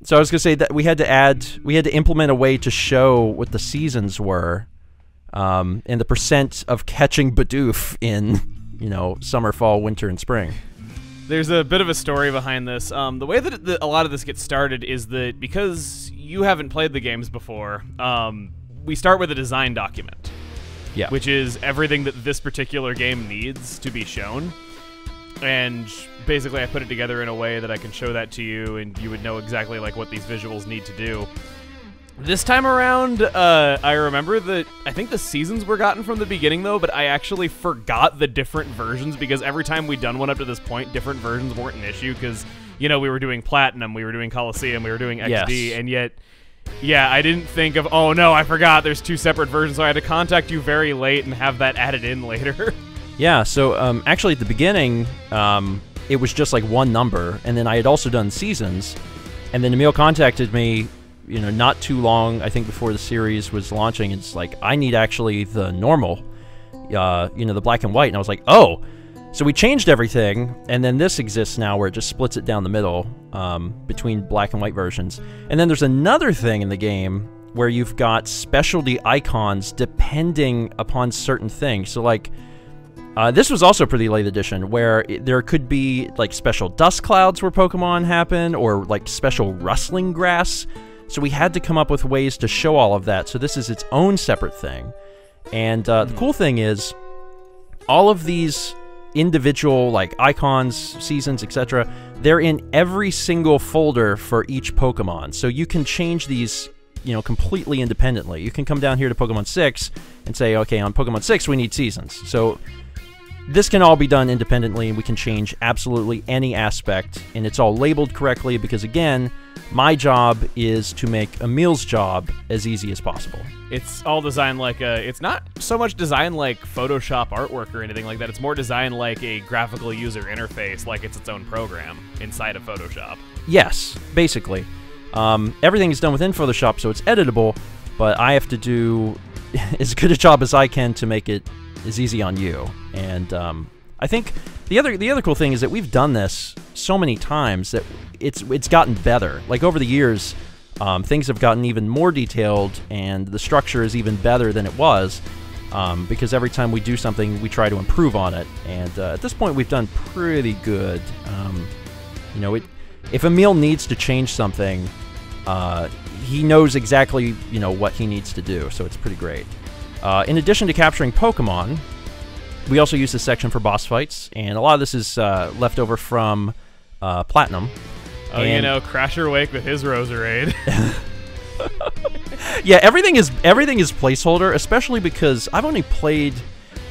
So I was going to say that we had to implement a way to show what the seasons were, and the percent of catching Bidoof in, summer, fall, winter, and spring. There's a bit of a story behind this. The way that a lot of this gets started is that because you haven't played the games before, we start with a design document. Yeah. Which is everything that this particular game needs to be shown. And basically I put it together in a way that I can show that to you, and you would know exactly like what these visuals need to do. This time around, I remember that I think the seasons were gotten from the beginning, though, but I actually forgot the different versions, because every time we'd done one up to this point, different versions weren't an issue, because, we were doing Platinum, we were doing Coliseum, we were doing XD, yes. And yet, yeah, I didn't think of, oh no, I forgot there's 2 separate versions, so I had to contact you very late and have that added in later. Yeah, so actually at the beginning, it was just like one number, and then I had also done seasons, and then Emil contacted me, not too long, I think, before the series was launching. It's like, I need actually the normal, the Black and White. And I was like, oh. So we changed everything, and then this exists now where it just splits it down the middle between Black and White versions. And then there's another thing in the game where you've got specialty icons depending upon certain things. So, like, this was also pretty late edition, where there could be, like, special dust clouds where Pokemon happen, or, like, special rustling grass. So we had to come up with ways to show all of that. So this is its own separate thing. And the cool thing is, all of these individual, like, icons, seasons, etc., they're in every single folder for each Pokemon. So you can change these, completely independently. You can come down here to Pokemon 6 and say, okay, on Pokemon 6 we need seasons. So this can all be done independently, and we can change absolutely any aspect, and it's all labeled correctly, because, again, my job is to make Emil's job as easy as possible. It's all designed like it's not so much designed like Photoshop artwork or anything like that. It's more designed like a graphical user interface, like it's its own program inside of Photoshop. Yes, basically. Everything is done within Photoshop, so it's editable, but I have to do as good a job as I can to make it as easy on you. And I think the other cool thing is that we've done this so many times that it's gotten better. Like, over the years, things have gotten even more detailed, and the structure is even better than it was, because every time we do something, we try to improve on it. And at this point, we've done pretty good. If Emil needs to change something, he knows exactly what he needs to do, so it's pretty great. In addition to capturing Pokemon, we also use this section for boss fights, and a lot of this is left over from Platinum. Oh, Crasher Wake with his Roserade. Yeah, everything is placeholder, especially because I've only played,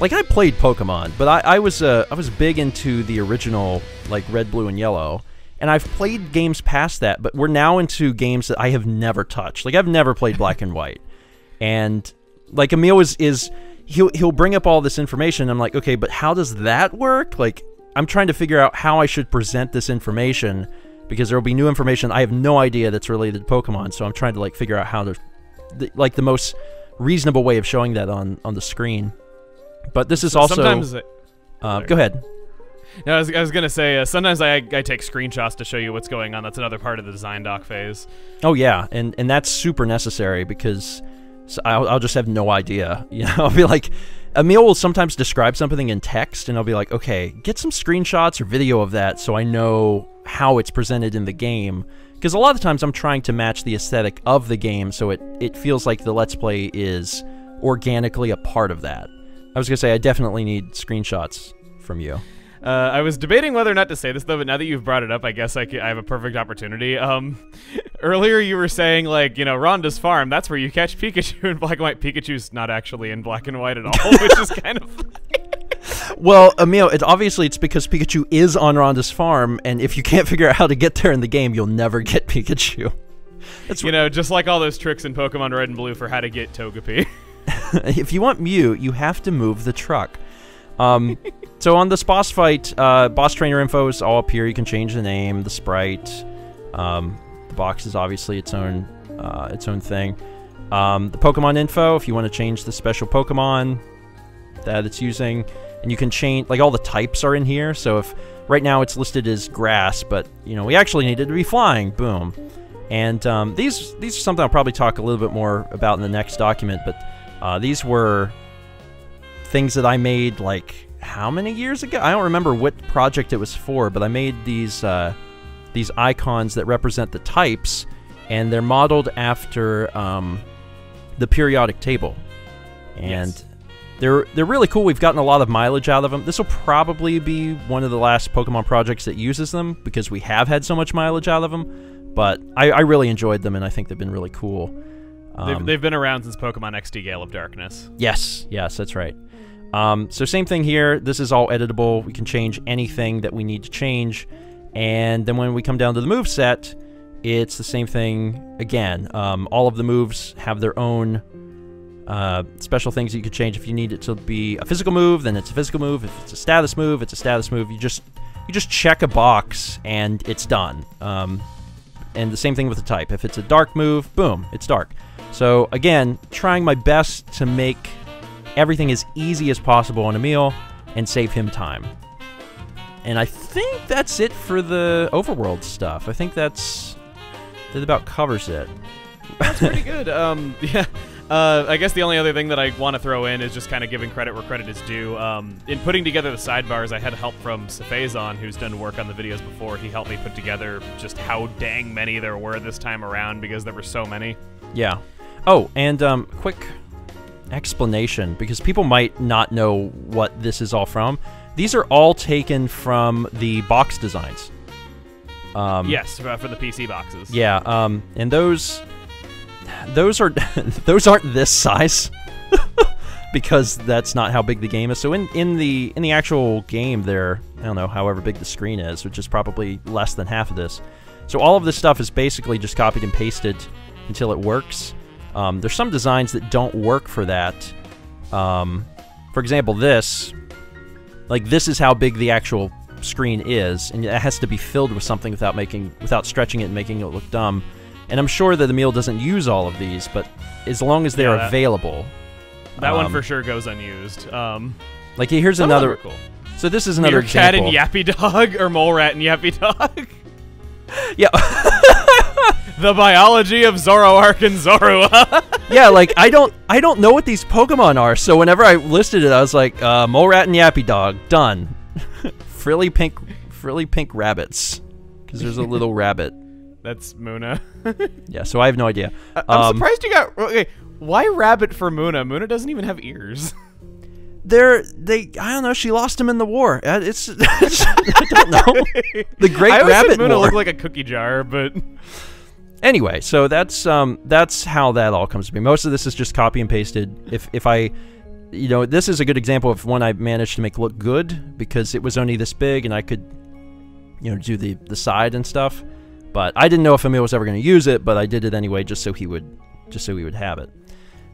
I played Pokemon, but I was big into the original, like, Red, Blue, and Yellow, and I've played games past that, but we're now into games that I have never touched. Like, I've never played Black and White, and like, Emil he'll bring up all this information. I'm like, okay, but how does that work? Like, I'm trying to figure out how I should present this information, because there will be new information I have no idea that's related to Pokemon. So I'm trying to, like, figure out how to, the most reasonable way of showing that on the screen. But this is also sometimes. Go ahead. No, I was gonna say sometimes I take screenshots to show you what's going on. That's another part of the design doc phase. Oh yeah, and that's super necessary, because I'll just have no idea. I'll be like, Emil will sometimes describe something in text, and I'll be like, okay, get some screenshots or video of that so I know how it's presented in the game. Because a lot of times I'm trying to match the aesthetic of the game, so it feels like the Let's Play is organically a part of that. I was gonna say, I definitely need screenshots from you. I was debating whether or not to say this, though, but now that you've brought it up, I guess I have a perfect opportunity. Earlier you were saying, like, Rhonda's farm, that's where you catch Pikachu in Black and White. Pikachu's not actually in Black and White at all, which is kind of funny. Well, Emil, it's because Pikachu is on Rhonda's farm, and if you can't figure out how to get there in the game, you'll never get Pikachu. That's just like all those tricks in Pokemon Red and Blue for how to get Togepi. If you want Mew, you have to move the truck. So on this boss fight, boss trainer info is all up here. You can change the name, the sprite. The box is obviously its own thing. The Pokemon info, if you want to change the special Pokemon that it's using, and you can change, like, all the types are in here. So if right now it's listed as grass, but we actually need it to be flying, boom. And these are something I'll probably talk a little bit more about in the next document. But these were things that I made, like, how many years ago? I don't remember what project it was for, but I made these icons that represent the types, and they're modeled after the periodic table. And yes. They're really cool. We've gotten a lot of mileage out of them. This will probably be one of the last Pokemon projects that uses them, because we have had so much mileage out of them. But I really enjoyed them, and I think they've been really cool. They've been around since Pokemon XD Gale of Darkness. Yes, that's right. So same thing here. This is all editable. We can change anything that we need to change. And then when we come down to the moveset, it's the same thing again. All of the moves have their own special things you could change. If you need it to be a physical move, then it's a physical move. If it's a status move, it's a status move. You just check a box and it's done. And the same thing with the type. If it's a dark move, boom, it's dark. So again, trying my best to make everything as easy as possible on Emil and save him time. And I think that's it for the overworld stuff. I think that about covers it. That's pretty good. Yeah. I guess the only other thing that I want to throw in is just kind of giving credit where credit is due. In putting together the sidebars, I had help from Safazon, who's done work on the videos before. He helped me put together just how dang many there were this time around, because there were so many. Yeah. Oh, and quick explanation, because people might not know what this is all from. These are all taken from the box designs. Yes, for the PC boxes. Yeah, and those are those aren't this size because that's not how big the game is. So in the actual game, they're, I don't know, however big the screen is, which is probably less than half of this. So all of this stuff is basically just copied and pasted until it works. There's some designs that don't work for that. For example, this is how big the actual screen is, and it has to be filled with something without stretching it and making it look dumb. And I'm sure that Emil doesn't use all of these, but as long as they're available. That one for sure goes unused. Like, here's another. Cool. So this is another example. Meerkat and Yappy Dog, or Mole Rat and Yappy Dog. Yeah. The biology of Zoroark and Zorua. Yeah, like, I don't know what these Pokemon are, so whenever I listed it, I was like, Mole Rat and Yappy Dog, done. frilly pink rabbits, because there's a little rabbit. That's Muna. Yeah, so I have no idea. I'm surprised you got. Okay, why rabbit for Muna? Muna doesn't even have ears. I don't know. She lost him in the war. I don't know. The Great I Rabbit Muna War. looked like a cookie jar, but anyway, so that's how that all comes to be. Most of this is just copy and pasted. If I, this is a good example of one I managed to make look good because it was only this big and I could, do the side and stuff. But I didn't know if Emil was ever going to use it, but I did it anyway just so he would have it.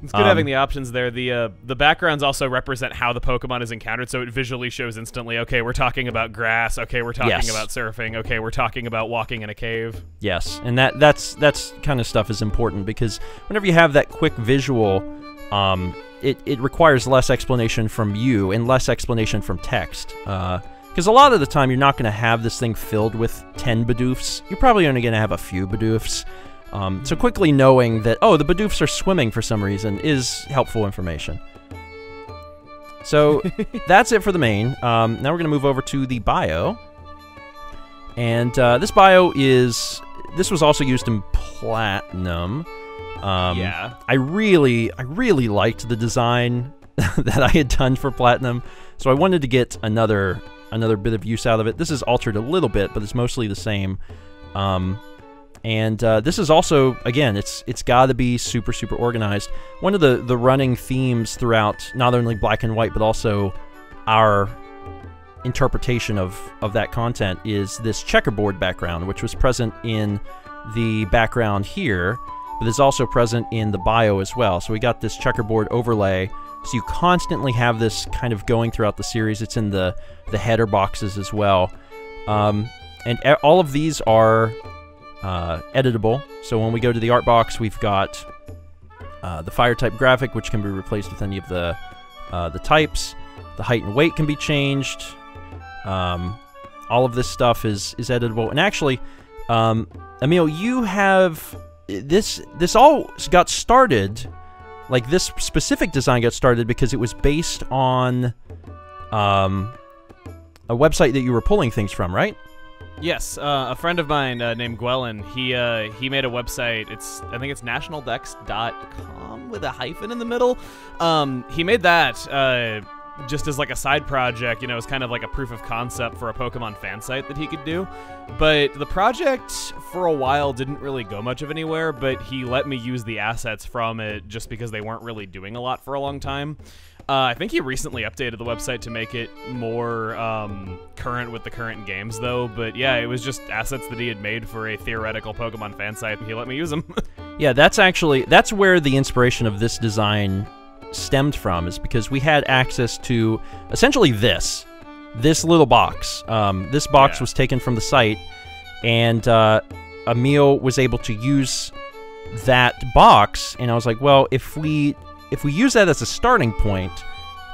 It's good having the options there. The backgrounds also represent how the Pokemon is encountered, so it visually shows instantly, okay, we're talking about grass, okay, we're talking about surfing, okay, we're talking about walking in a cave. Yes, and that's kind of stuff is important because whenever you have that quick visual, it requires less explanation from you and less explanation from text. Because a lot of the time, you're not going to have this thing filled with 10 Bidoofs. You're probably only going to have a few Bidoofs. So quickly knowing that, oh, the Bidoofs are swimming for some reason is helpful information. So that's it for the main. Now we're going to move over to the bio. And this bio this was also used in Platinum. Yeah. I really liked the design that I had done for Platinum. So I wanted to get another bit of use out of it. This is altered a little bit, but it's mostly the same. And this is also, again, it's got to be super organized. One of the running themes throughout not only Black and White, but also our interpretation of that content is this checkerboard background, which was present in the background here, but is also present in the bio as well. So we got this checkerboard overlay, so you constantly have this kind of going throughout the series. It's in the header boxes as well. And all of these are editable. So when we go to the art box, we've got the fire type graphic, which can be replaced with any of the types. The height and weight can be changed. All of this stuff is editable. And actually, Emil, you have this all got started, like this specific design got started because it was based on a website that you were pulling things from, right? Yes, a friend of mine named Gwellen, he made a website. I think it's nationaldex.com with a hyphen in the middle. He made that just as like a side project, it's kind of like a proof of concept for a Pokemon fan site that he could do. But the project for a while didn't really go much of anywhere, but he let me use the assets from it just because they weren't really doing a lot for a long time. I think he recently updated the website to make it more current with the current games, though. But yeah, it was just assets that he had made for a theoretical Pokemon fan site, and he let me use them. Yeah, that's where the inspiration of this design stemmed from, is because we had access to essentially this little box. This box was taken from the site, and Emil was able to use that box, and I was like, well, if we use that as a starting point,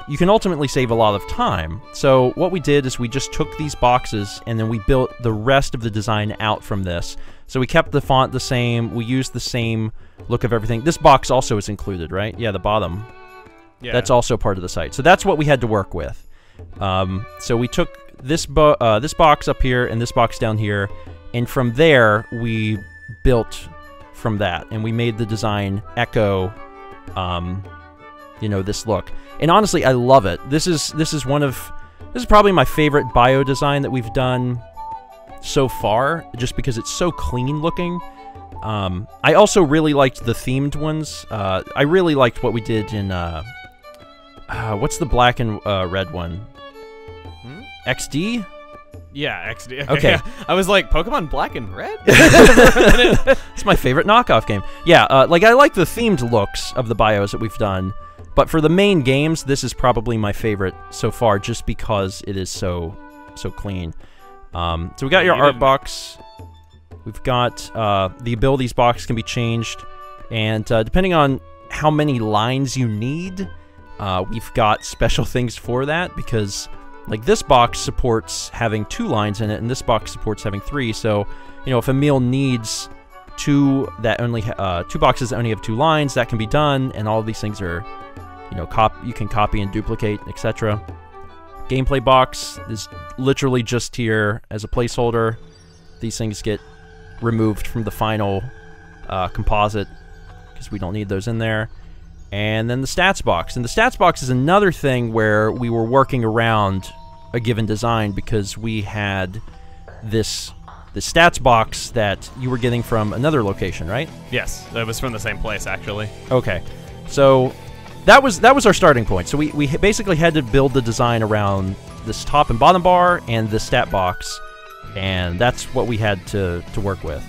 you can ultimately save a lot of time. So what we did is we just took these boxes and then we built the rest of the design out from this. So we kept the font the same, we used the same look of everything. This box also is included, right? Yeah, the bottom. Yeah. That's also part of the site. So that's what we had to work with. So we took this box up here and this box down here, and from there we built from that, and we made the design echo this look. And honestly, I love it. This is probably my favorite bio design that we've done so far, just because it's so clean looking. I also really liked the themed ones. I really liked what we did in what's the black and red one? XD? Yeah, XD. Okay. Yeah. I was like, Pokemon Black and Red? It's my favorite knockoff game. Yeah, I like the themed looks of the bios that we've done, but for the main games, this is probably my favorite so far, just because it is so clean. So we got your art box. We've got the abilities box can be changed, and depending on how many lines you need, we've got special things for that, because like this box supports having 2 lines in it, and this box supports having 3. So, if Emil needs two boxes that only have 2 lines, that can be done, and all of these things are, you can copy and duplicate, etc. Gameplay box is literally just here as a placeholder. These things get removed from the final composite because we don't need those in there. And then the stats box. And the stats box is another thing where we were working around a given design, because we had the stats box that you were getting from another location, right? Yes, that was from the same place, actually. Okay, so that was our starting point. So we basically had to build the design around this top and bottom bar and the stat box, and that's what we had to work with.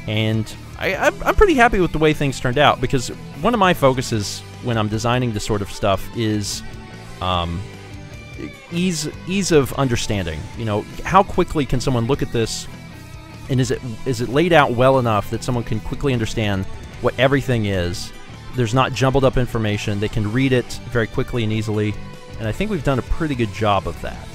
And I'm pretty happy with the way things turned out, because one of my focuses when I'm designing this sort of stuff is ease of understanding. How quickly can someone look at this, and is it laid out well enough that someone can quickly understand what everything is? There's not jumbled up information. They can read it very quickly and easily, and I think we've done a pretty good job of that.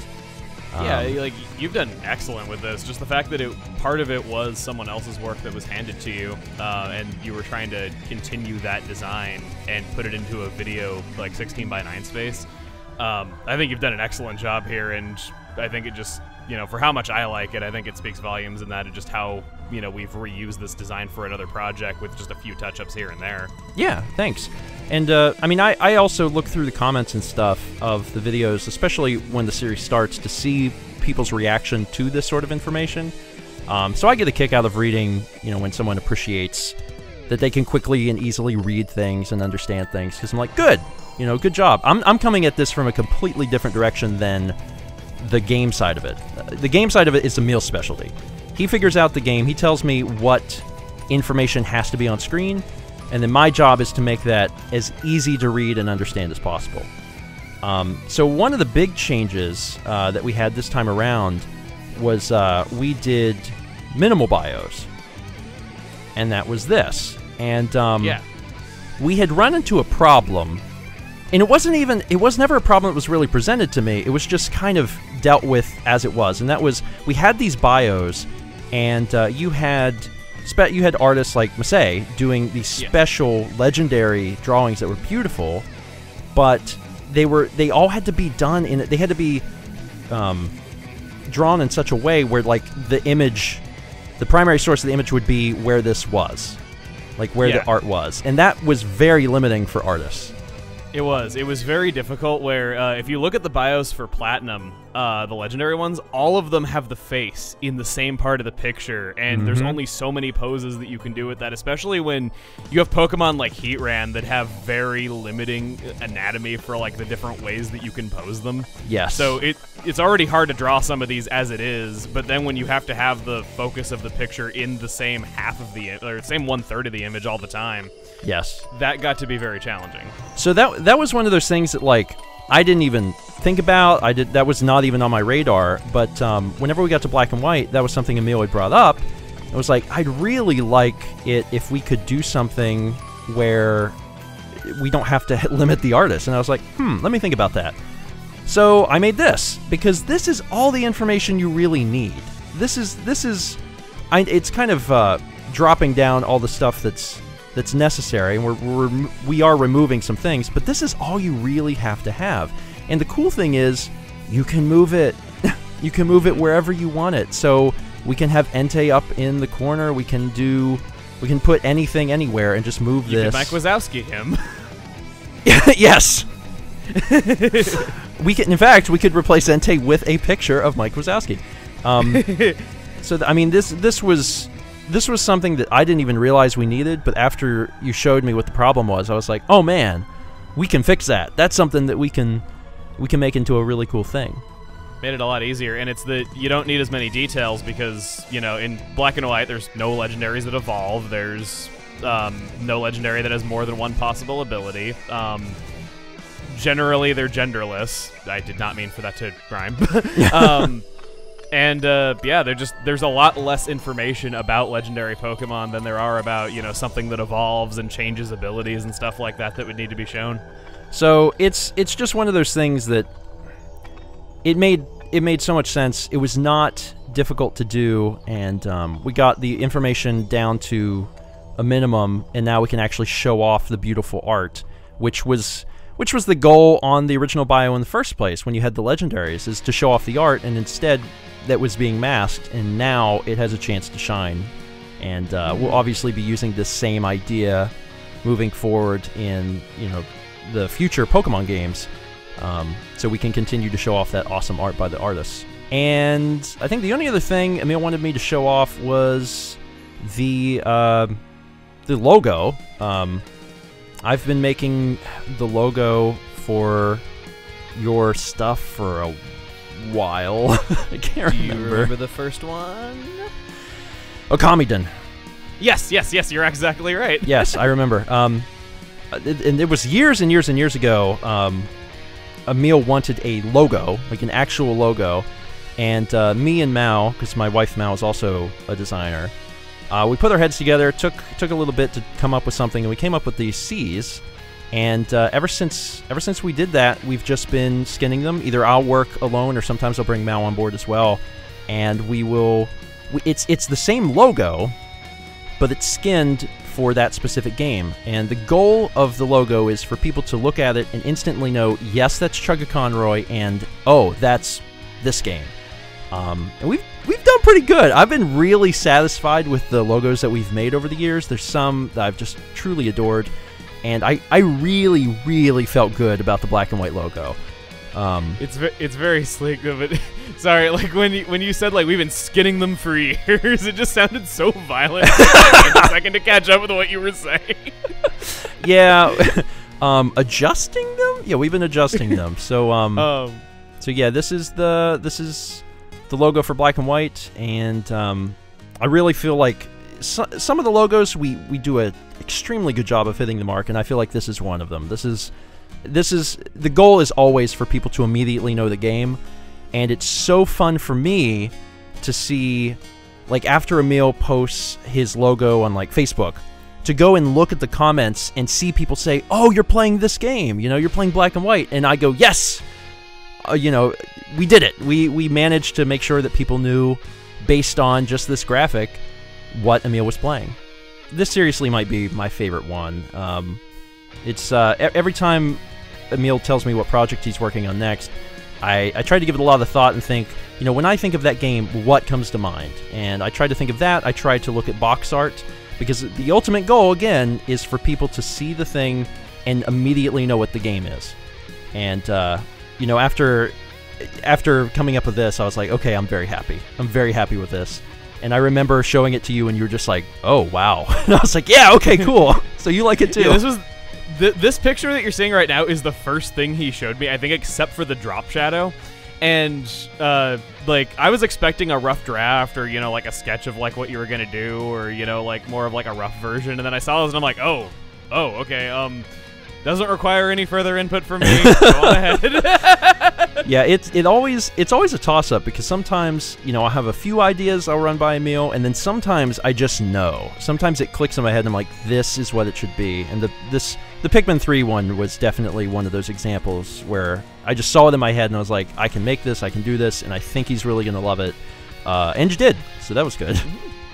Yeah, you've done excellent with this. Just the fact that part of it was someone else's work that was handed to you, and you were trying to continue that design and put it into a video 16:9 space. I think you've done an excellent job here, and I think it just, for how much I like it, I think it speaks volumes in that, and just how, we've reused this design for another project with just a few touch-ups here and there. Yeah, thanks. And, I also look through the comments and stuff of the videos, especially when the series starts, to see people's reaction to this sort of information. So I get a kick out of reading, when someone appreciates that they can quickly and easily read things and understand things, because I'm like, good! Good job. I'm coming at this from a completely different direction than the game side of it. The game side of it is Emil's specialty. He figures out the game. He tells me what information has to be on screen, and then my job is to make that as easy to read and understand as possible. So one of the big changes that we had this time around was we did minimal bios, and that was this. And we had run into a problem, and it was never a problem that was really presented to me. It was just kind of dealt with as it was, and that was we had these bios, and you had artists like Masay doing these special legendary drawings that were beautiful, but they all had to be done they had to be drawn in such a way where like the primary source of the image would be where this was, like where the art was, and that was very limiting for artists. It was very difficult where if you look at the bios for Platinum, the legendary ones, all of them have the face in the same part of the picture, and there's only so many poses that you can do with that, especially when you have Pokemon like Heatran that have very limiting anatomy for like the different ways that you can pose them. Yes. So it's already hard to draw some of these as it is, but then when you have to have the focus of the picture in the same half of or same 1/3 of the image all the time. Yes. That got to be very challenging. So that was one of those things that like I didn't even think about. That was not even on my radar. But whenever we got to Black and White, that was something Emil had brought up. It was like, I'd really like it if we could do something where we don't have to limit the artist. And I was like, let me think about that. So I made this because this is all the information you really need. It's kind of dropping down all the stuff that's necessary, and we are removing some things, but this is all you really have to have. And the cool thing is you can move it you can move it wherever you want it. So we can have Entei up in the corner, we can put anything anywhere and just move this. You can Mike Wazowski him. Yes. In fact, we could replace Entei with a picture of Mike Wazowski. So I mean, this was something that I didn't even realize we needed, but after you showed me what the problem was, I was like, oh man, we can fix that. That's something that we can make into a really cool thing. Made it a lot easier, and it's that you don't need as many details because, in Black and White, there's no legendaries that evolve. There's no legendary that has more than one possible ability. Generally, they're genderless. I did not mean for that to rhyme. And there's a lot less information about legendary Pokemon than there are about, something that evolves and changes abilities and stuff like that would need to be shown. So it's just one of those things that it made so much sense. It was not difficult to do, and we got the information down to a minimum, and now we can actually show off the beautiful art, which was the goal on the original bio in the first place when you had the legendaries, is to show off the art, and instead that was being masked, and now it has a chance to shine. And we'll obviously be using this same idea moving forward in the future Pokemon games, so we can continue to show off that awesome art by the artists. And I think the only other thing Emil wanted me to show off was the logo. I've been making the logo for your stuff for a while. I can't remember. Do you remember the first one? Okamiden. Yes, you're exactly right. Yes, I remember. And it was years and years and years ago. Emil wanted a logo, like an actual logo, and me and Mao, because my wife Mao is also a designer, we put our heads together. Took a little bit to come up with something, and we came up with these C's. And ever since we did that, we've just been skinning them. Either I'll work alone, or sometimes I'll bring Mao on board as well. And it's the same logo, but it's skinned for that specific game. And the goal of the logo is for people to look at it and instantly know, yes, that's Chugga-Conroy, and oh, that's this game. And we've done pretty good. I've been really satisfied with the logos that we've made over the years. There's some that I've just truly adored. And I really, really felt good about the Black and White logo. It's very sleek of it. Sorry, like when you said like we've been skinning them for years, it just sounded so violent. It took a second to catch up with what you were saying. Yeah, adjusting them. Yeah, we've been adjusting them. So So yeah, this is the logo for Black and White, and I really feel like some of the logos we do a extremely good job of hitting the mark, and I feel like this is one of them. This is the goal is always for people to immediately know the game, and it's so fun for me to see, like, after Emil posts his logo on like Facebook, to go and look at the comments and see people say, "Oh, you're playing this game, you know, you're playing Black and White," and I go, "Yes, you know, we did it. We managed to make sure that people knew, based on just this graphic, what Emil was playing." This seriously might be my favorite one. It's every time Emil tells me what project he's working on next, I try to give it a lot of thought and think, you know, when I think of that game, what comes to mind? And I try to think of that. I try to look at box art, because the ultimate goal, again, is for people to see the thing and immediately know what the game is. And, you know, after coming up with this, I was like, okay, I'm very happy. I'm very happy with this. And I remember showing it to you, and you were just like, "Oh, wow." And I was like, "Yeah, okay, cool." So you like it too. Yeah, this picture that you're seeing right now is the first thing he showed me, I think, except for the drop shadow. And like, I was expecting a rough draft, or, you know, like a sketch of like what you were gonna do, or, you know, like more of like a rough version. And then I saw this, and I'm like, oh, okay. Doesn't require any further input from me. Go on ahead. Yeah, it's always a toss-up, because sometimes, you know, I have a few ideas I'll run by Emil, and then sometimes I just know. Sometimes it clicks in my head, and I'm like, this is what it should be. And the Pikmin 3 one was definitely one of those examples where I just saw it in my head, and I was like, I can make this, I can do this, and I think he's really going to love it. And you did, so that was good.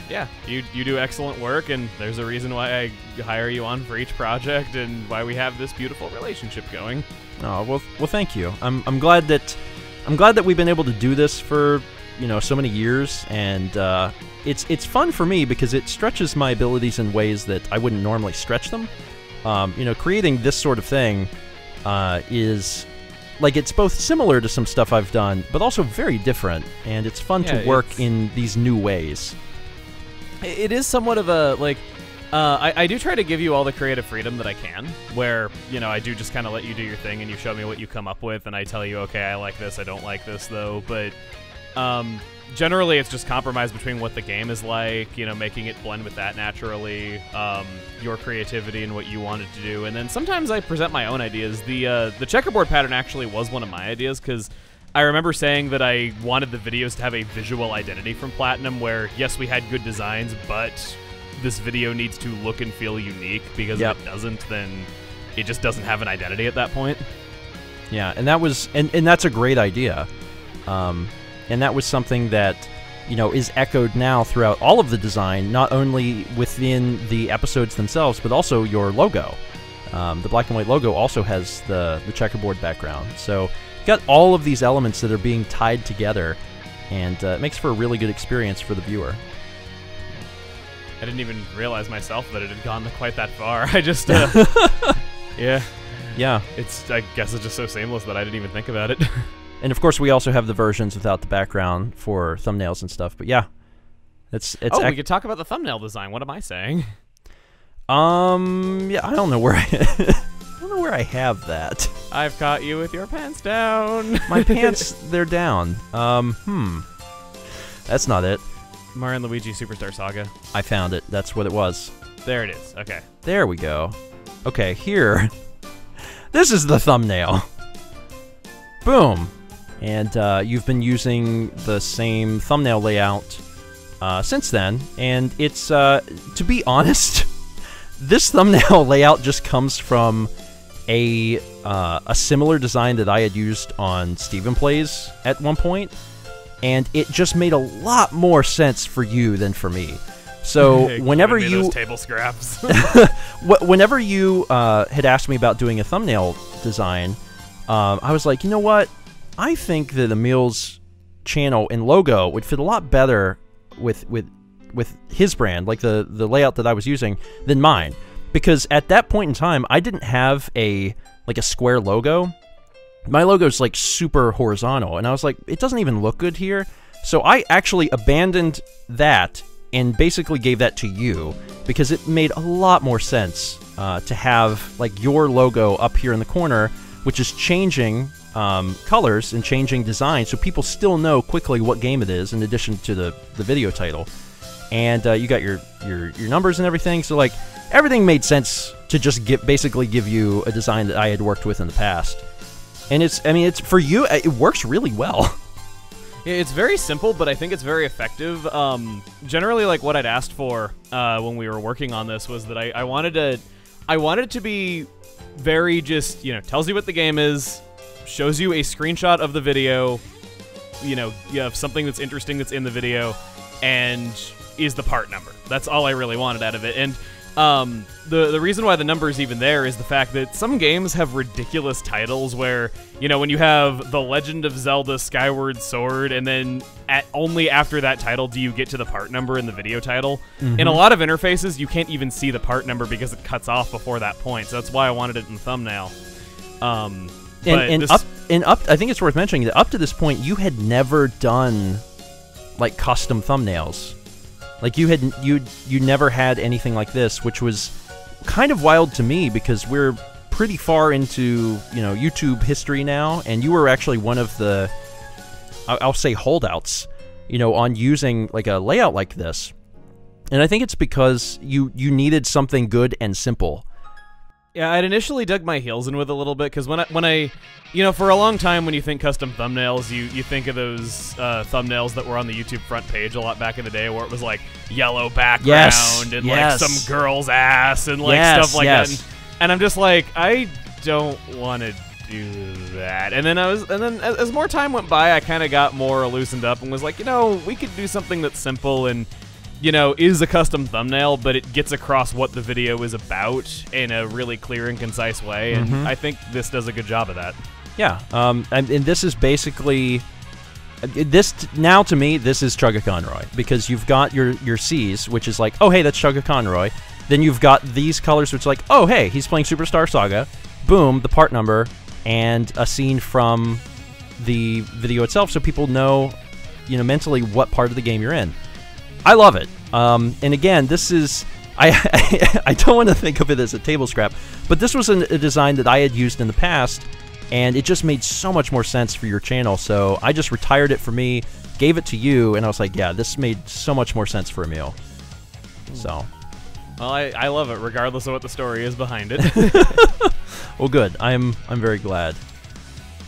Yeah, you do excellent work, and there's a reason why I hire you on for each project, and why we have this beautiful relationship going. Oh, well, thank you. I'm glad that we've been able to do this for, you know, so many years, and it's fun for me because it stretches my abilities in ways that I wouldn't normally stretch them. You know, creating this sort of thing is, like, it's both similar to some stuff I've done, but also very different, and it's fun to work in these new ways. It is somewhat of a, like, I do try to give you all the creative freedom that I can, where, you know, I do just kind of let you do your thing, and you show me what you come up with, and I tell you, okay, I like this, I don't like this, though, but generally it's just compromise between what the game is like, you know, making it blend with that naturally, your creativity and what you wanted to do, and then sometimes I present my own ideas. The checkerboard pattern actually was one of my ideas, because I remember saying that I wanted the videos to have a visual identity from Platinum, where, yes, we had good designs, but this video needs to look and feel unique, because if it doesn't, then it just doesn't have an identity at that point. Yeah, and that was, and that's a great idea. And that was something that, you know, is echoed now throughout all of the design, not only within the episodes themselves, but also your logo. The Black and White logo also has the checkerboard background. So got all of these elements that are being tied together, and it makes for a really good experience for the viewer. I didn't even realize myself that it had gone quite that far. I just, yeah. I guess it's just so seamless that I didn't even think about it. And of course, we also have the versions without the background for thumbnails and stuff. But yeah, it's. Oh, we could talk about the thumbnail design. What am I saying? Yeah, I don't know where I have that. I've caught you with your pants down. My pants, they're down. That's not it. Mario and Luigi Superstar Saga. I found it. That's what it was. There it is. Okay. There we go. Okay, here. This is the thumbnail. Boom. And you've been using the same thumbnail layout since then. And it's, to be honest, this thumbnail layout just comes from a similar design that I had used on Steven Plays at one point, and it just made a lot more sense for you than for me. So whenever you those table scraps, whenever you had asked me about doing a thumbnail design, I was like, you know what? I think that Emil's channel and logo would fit a lot better with his brand, like the layout that I was using, than mine. Because at that point in time, I didn't have a square logo. My logo's like super horizontal, and I was like, it doesn't even look good here. So I actually abandoned that and basically gave that to you, because it made a lot more sense to have like your logo up here in the corner, which is changing colors and changing design so people still know quickly what game it is in addition to the video title. And you got your numbers and everything, so like everything made sense to just basically give you a design that I had worked with in the past. And it's for you, it works really well. It's very simple, but I think it's very effective. Generally, like what I'd asked for when we were working on this was that I wanted it to be very just, tells you what the game is, shows you a screenshot of the video, you have something that's interesting that's in the video, and is the part number. That's all I really wanted out of it. And the reason why the number is even there is the fact that some games have ridiculous titles where, when you have The Legend of Zelda Skyward Sword, and then only after that title do you get to the part number in the video title. Mm-hmm. In a lot of interfaces, you can't even see the part number because it cuts off before that point. So that's why I wanted it in the thumbnail. I think it's worth mentioning that up to this point, you had never done like custom thumbnails. Like you never had anything like this, which was kind of wild to me because we're pretty far into, YouTube history now, and you were actually one of the, I'll say, holdouts, on using like a layout like this. And I think it's because you needed something good and simple. Yeah, I'd initially dug my heels in with a little bit, because when I for a long time when you think custom thumbnails, you think of those thumbnails that were on the YouTube front page a lot back in the day, where it was like yellow background and like some girl's ass and like stuff like that. And I'm just like, I don't want to do that. And then as more time went by, I kind of got more loosened up and was like, we could do something that's simple and is a custom thumbnail, but it gets across what the video is about in a really clear and concise way, and I think this does a good job of that. Yeah, and this is basically, now to me, this is Chugga Conroy, because you've got your C's, which is like, oh hey, that's Chugga Conroy. Then you've got these colors, which is like, oh hey, he's playing Superstar Saga. Boom, the part number, and a scene from the video itself, so people know, mentally what part of the game you're in. I love it. And again, this is, I don't want to think of it as a table scrap, but this was a design that I had used in the past, and it just made so much more sense for your channel, so I just retired it for me, gave it to you, and I was like, yeah, this made so much more sense for Emil. So. Well, I love it, regardless of what the story is behind it. Well, good. I'm very glad.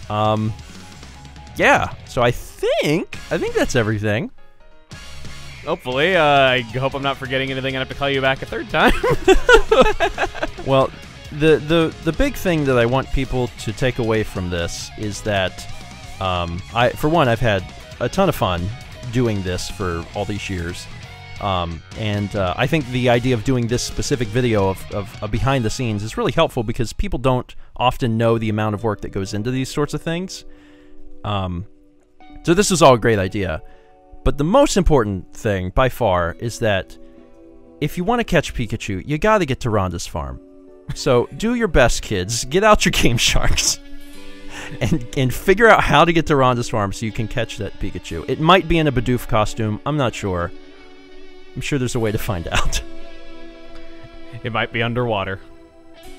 Yeah, so I think that's everything. Hopefully. I hope I'm not forgetting anything and I have to call you back a third time. Well, the big thing that I want people to take away from this is that, for one, I've had a ton of fun doing this for all these years. And I think the idea of doing this specific video of behind the scenes is really helpful because people don't often know the amount of work that goes into these sorts of things. So this is all a great idea. But the most important thing, by far, is that if you want to catch Pikachu, you gotta get to Rhonda's farm. So do your best, kids. Get out your Game Sharks. And figure out how to get to Rhonda's farm so you can catch that Pikachu. It might be in a Bidoof costume. I'm not sure. I'm sure there's a way to find out. It might be underwater.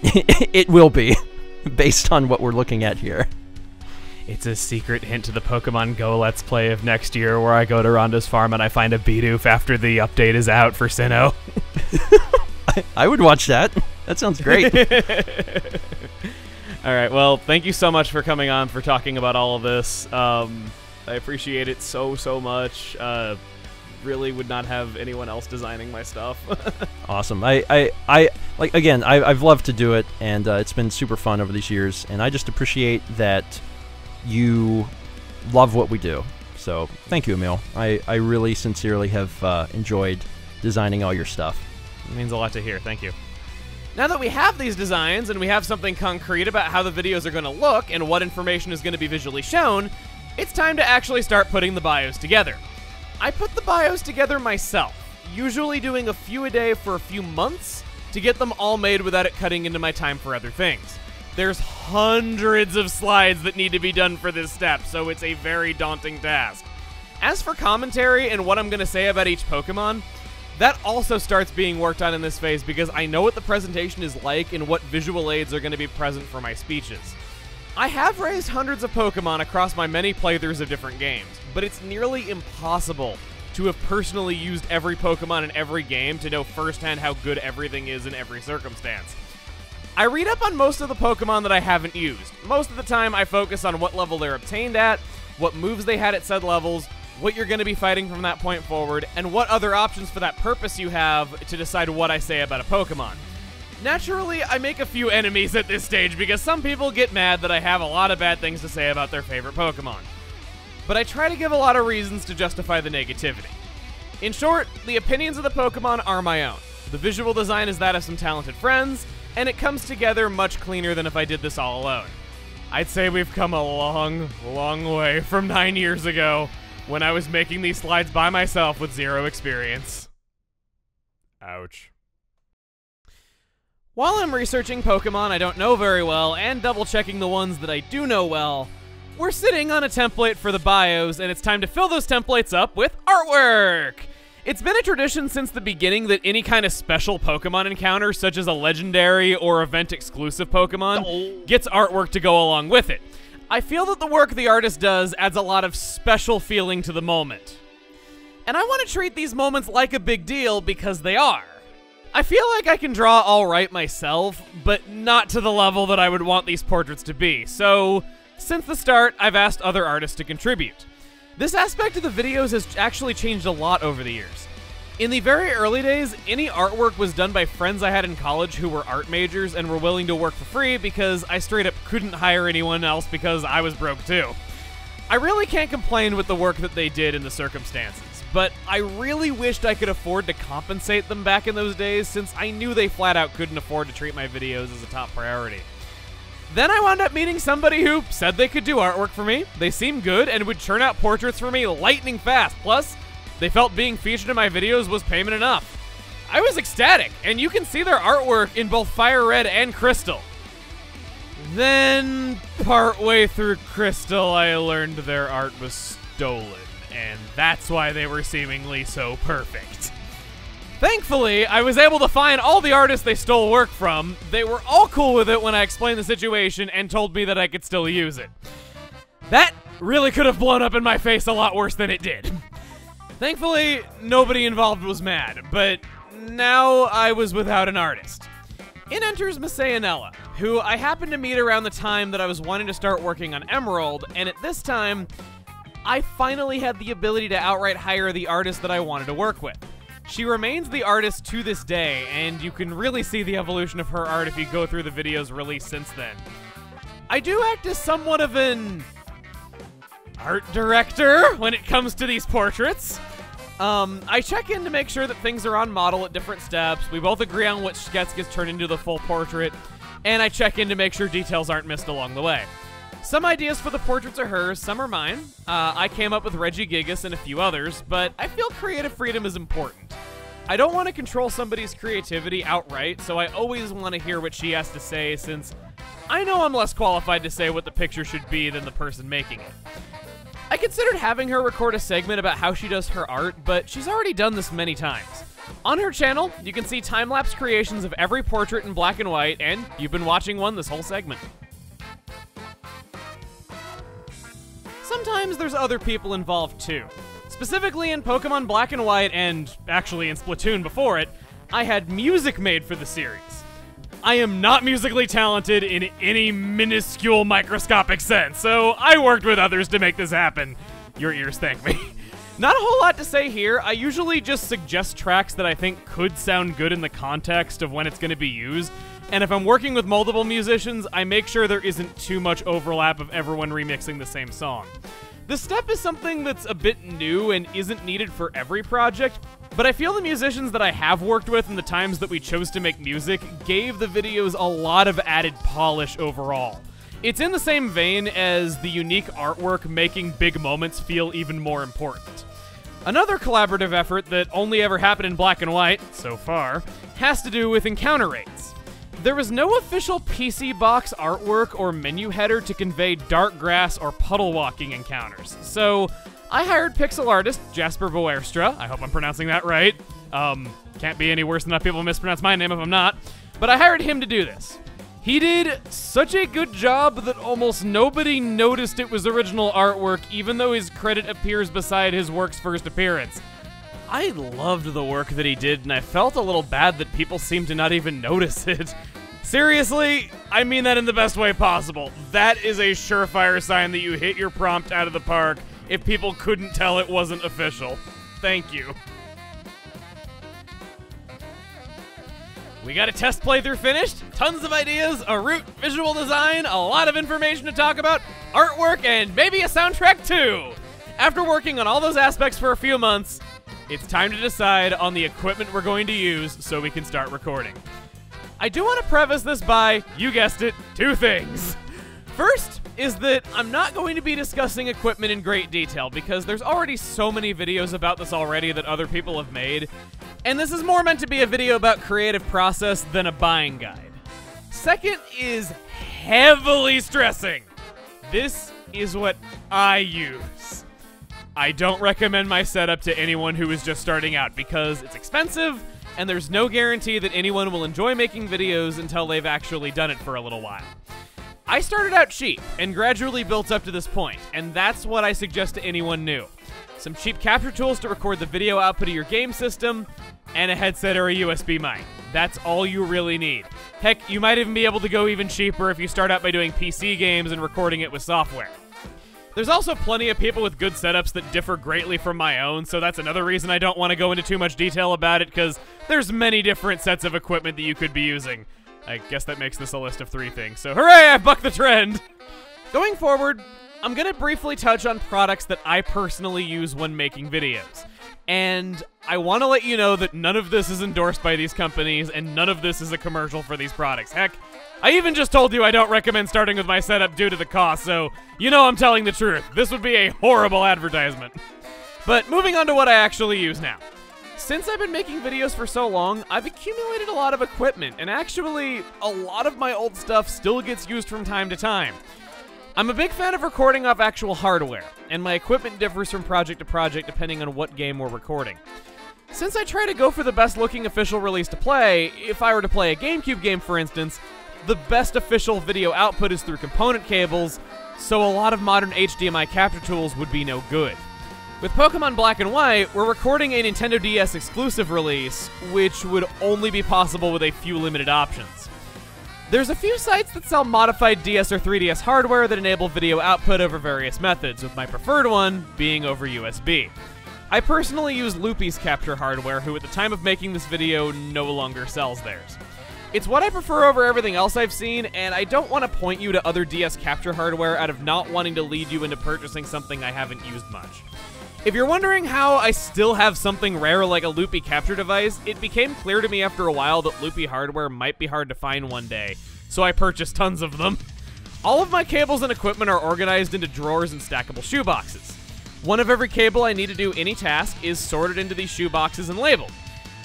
It will be, based on what we're looking at here. It's a secret hint to the Pokemon Go Let's Play of next year, where I go to Rhonda's farm and I find a Bidoof after the update is out for Sinnoh. I would watch that. That sounds great. All right, well, thank you so much for coming on, for talking about all of this. I appreciate it so much. Really would not have anyone else designing my stuff. Awesome. I've loved to do it, and it's been super fun over these years, and I just appreciate that you love what we do. So thank you, Emil. I really sincerely have enjoyed designing all your stuff. It means a lot to hear. Thank you. Now that we have these designs and we have something concrete about how the videos are going to look and what information is going to be visually shown, it's time to actually start putting the bios together. I put the bios together myself, usually doing a few a day for a few months to get them all made without it cutting into my time for other things. There's hundreds of slides that need to be done for this step, so it's a very daunting task. As for commentary and what I'm going to say about each Pokemon, that also starts being worked on in this phase because I know what the presentation is like and what visual aids are going to be present for my speeches. I have raised hundreds of Pokemon across my many playthroughs of different games, but it's nearly impossible to have personally used every Pokemon in every game to know firsthand how good everything is in every circumstance. I read up on most of the Pokemon that I haven't used. Most of the time, I focus on what level they're obtained at, what moves they had at said levels, what you're going to be fighting from that point forward, and what other options for that purpose you have to decide what I say about a Pokemon. Naturally, I make a few enemies at this stage because some people get mad that I have a lot of bad things to say about their favorite Pokemon. But I try to give a lot of reasons to justify the negativity. In short, the opinions of the Pokemon are my own. The visual design is that of some talented friends, and it comes together much cleaner than if I did this all alone. I'd say we've come a long, long way from 9 years ago, when I was making these slides by myself with zero experience. Ouch. While I'm researching Pokemon I don't know very well and double-checking the ones that I do know well, we're sitting on a template for the bios, and it's time to fill those templates up with artwork! It's been a tradition since the beginning that any kind of special Pokemon encounter, such as a legendary or event-exclusive Pokemon, gets artwork to go along with it. I feel that the work the artist does adds a lot of special feeling to the moment. And I want to treat these moments like a big deal because they are. I feel like I can draw all right myself, but not to the level that I would want these portraits to be, so since the start, I've asked other artists to contribute. This aspect of the videos has actually changed a lot over the years. In the very early days, any artwork was done by friends I had in college who were art majors and were willing to work for free because I straight up couldn't hire anyone else because I was broke too. I really can't complain with the work that they did in the circumstances, but I really wished I could afford to compensate them back in those days since I knew they flat out couldn't afford to treat my videos as a top priority. Then I wound up meeting somebody who said they could do artwork for me, they seemed good, and would churn out portraits for me lightning fast, plus they felt being featured in my videos was payment enough. I was ecstatic, and you can see their artwork in both Fire Red and Crystal. Then, partway through Crystal, I learned their art was stolen, and that's why they were seemingly so perfect. Thankfully, I was able to find all the artists they stole work from. They were all cool with it when I explained the situation and told me that I could still use it. That really could have blown up in my face a lot worse than it did. Thankfully, nobody involved was mad, but now I was without an artist. In enters Masayanella, who I happened to meet around the time that I was wanting to start working on Emerald, and at this time, I finally had the ability to outright hire the artist that I wanted to work with. She remains the artist to this day, and you can really see the evolution of her art if you go through the videos released since then. I do act as somewhat of an art director when it comes to these portraits. I check in to make sure that things are on model at different steps, we both agree on which sketch gets turned into the full portrait, and I check in to make sure details aren't missed along the way. Some ideas for the portraits are hers, some are mine. I came up with Regigigas and a few others, but I feel creative freedom is important. I don't want to control somebody's creativity outright, so I always want to hear what she has to say since I know I'm less qualified to say what the picture should be than the person making it. I considered having her record a segment about how she does her art, but she's already done this many times. On her channel, you can see time-lapse creations of every portrait in black and white, and you've been watching one this whole segment. Sometimes there's other people involved too. Specifically in Pokemon Black and White, and actually in Splatoon before it, I had music made for the series. I am not musically talented in any minuscule microscopic sense, so I worked with others to make this happen. Your ears thank me. Not a whole lot to say here. I usually just suggest tracks that I think could sound good in the context of when it's going to be used, and if I'm working with multiple musicians, I make sure there isn't too much overlap of everyone remixing the same song. This step is something that's a bit new and isn't needed for every project, but I feel the musicians that I have worked with and the times that we chose to make music gave the videos a lot of added polish overall. It's in the same vein as the unique artwork making big moments feel even more important. Another collaborative effort that only ever happened in Black and White, so far, has to do with encounter rates. There was no official PC box artwork or menu header to convey dark grass or puddle walking encounters, so I hired pixel artist Jasper Boerstra, I hope I'm pronouncing that right, can't be any worse than that people mispronounce my name if I'm not, but I hired him to do this. He did such a good job that almost nobody noticed it was original artwork, even though his credit appears beside his work's first appearance. I loved the work that he did, and I felt a little bad that people seemed to not even notice it. Seriously, I mean that in the best way possible. That is a surefire sign that you hit your prompt out of the park if people couldn't tell it wasn't official. Thank you. We got a test playthrough finished, tons of ideas, a route, visual design, a lot of information to talk about, artwork, and maybe a soundtrack too. After working on all those aspects for a few months, it's time to decide on the equipment we're going to use so we can start recording. I do want to preface this by, you guessed it, two things. First is that I'm not going to be discussing equipment in great detail because there's already so many videos about this already that other people have made, and this is more meant to be a video about creative process than a buying guide. Second is heavily stressing. This is what I use. I don't recommend my setup to anyone who is just starting out because it's expensive and there's no guarantee that anyone will enjoy making videos until they've actually done it for a little while. I started out cheap and gradually built up to this point, and that's what I suggest to anyone new. Some cheap capture tools to record the video output of your game system, and a headset or a USB mic. That's all you really need. Heck, you might even be able to go even cheaper if you start out by doing PC games and recording it with software. There's also plenty of people with good setups that differ greatly from my own, so that's another reason I don't want to go into too much detail about it, because there's many different sets of equipment that you could be using. I guess that makes this a list of 3 things, so hooray, I bucked the trend! Going forward, I'm going to briefly touch on products that I personally use when making videos. And I want to let you know that none of this is endorsed by these companies, and none of this is a commercial for these products. Heck, I even just told you I don't recommend starting with my setup due to the cost, so you know I'm telling the truth. This would be a horrible advertisement. But moving on to what I actually use now. Since I've been making videos for so long, I've accumulated a lot of equipment, and actually, a lot of my old stuff still gets used from time to time. I'm a big fan of recording off actual hardware, and my equipment differs from project to project depending on what game we're recording. Since I try to go for the best looking official release to play, if I were to play a GameCube game for instance, the best official video output is through component cables, so a lot of modern HDMI capture tools would be no good. With Pokemon Black and White, we're recording a Nintendo DS exclusive release, which would only be possible with a few limited options. There's a few sites that sell modified DS or 3DS hardware that enable video output over various methods, with my preferred one being over USB. I personally use Loopy's capture hardware, who at the time of making this video no longer sells theirs. It's what I prefer over everything else I've seen, and I don't want to point you to other DS capture hardware out of not wanting to lead you into purchasing something I haven't used much. If you're wondering how I still have something rare like a Loopy capture device, it became clear to me after a while that Loopy hardware might be hard to find one day, so I purchased tons of them. All of my cables and equipment are organized into drawers and stackable shoeboxes. One of every cable I need to do any task is sorted into these shoeboxes and labeled.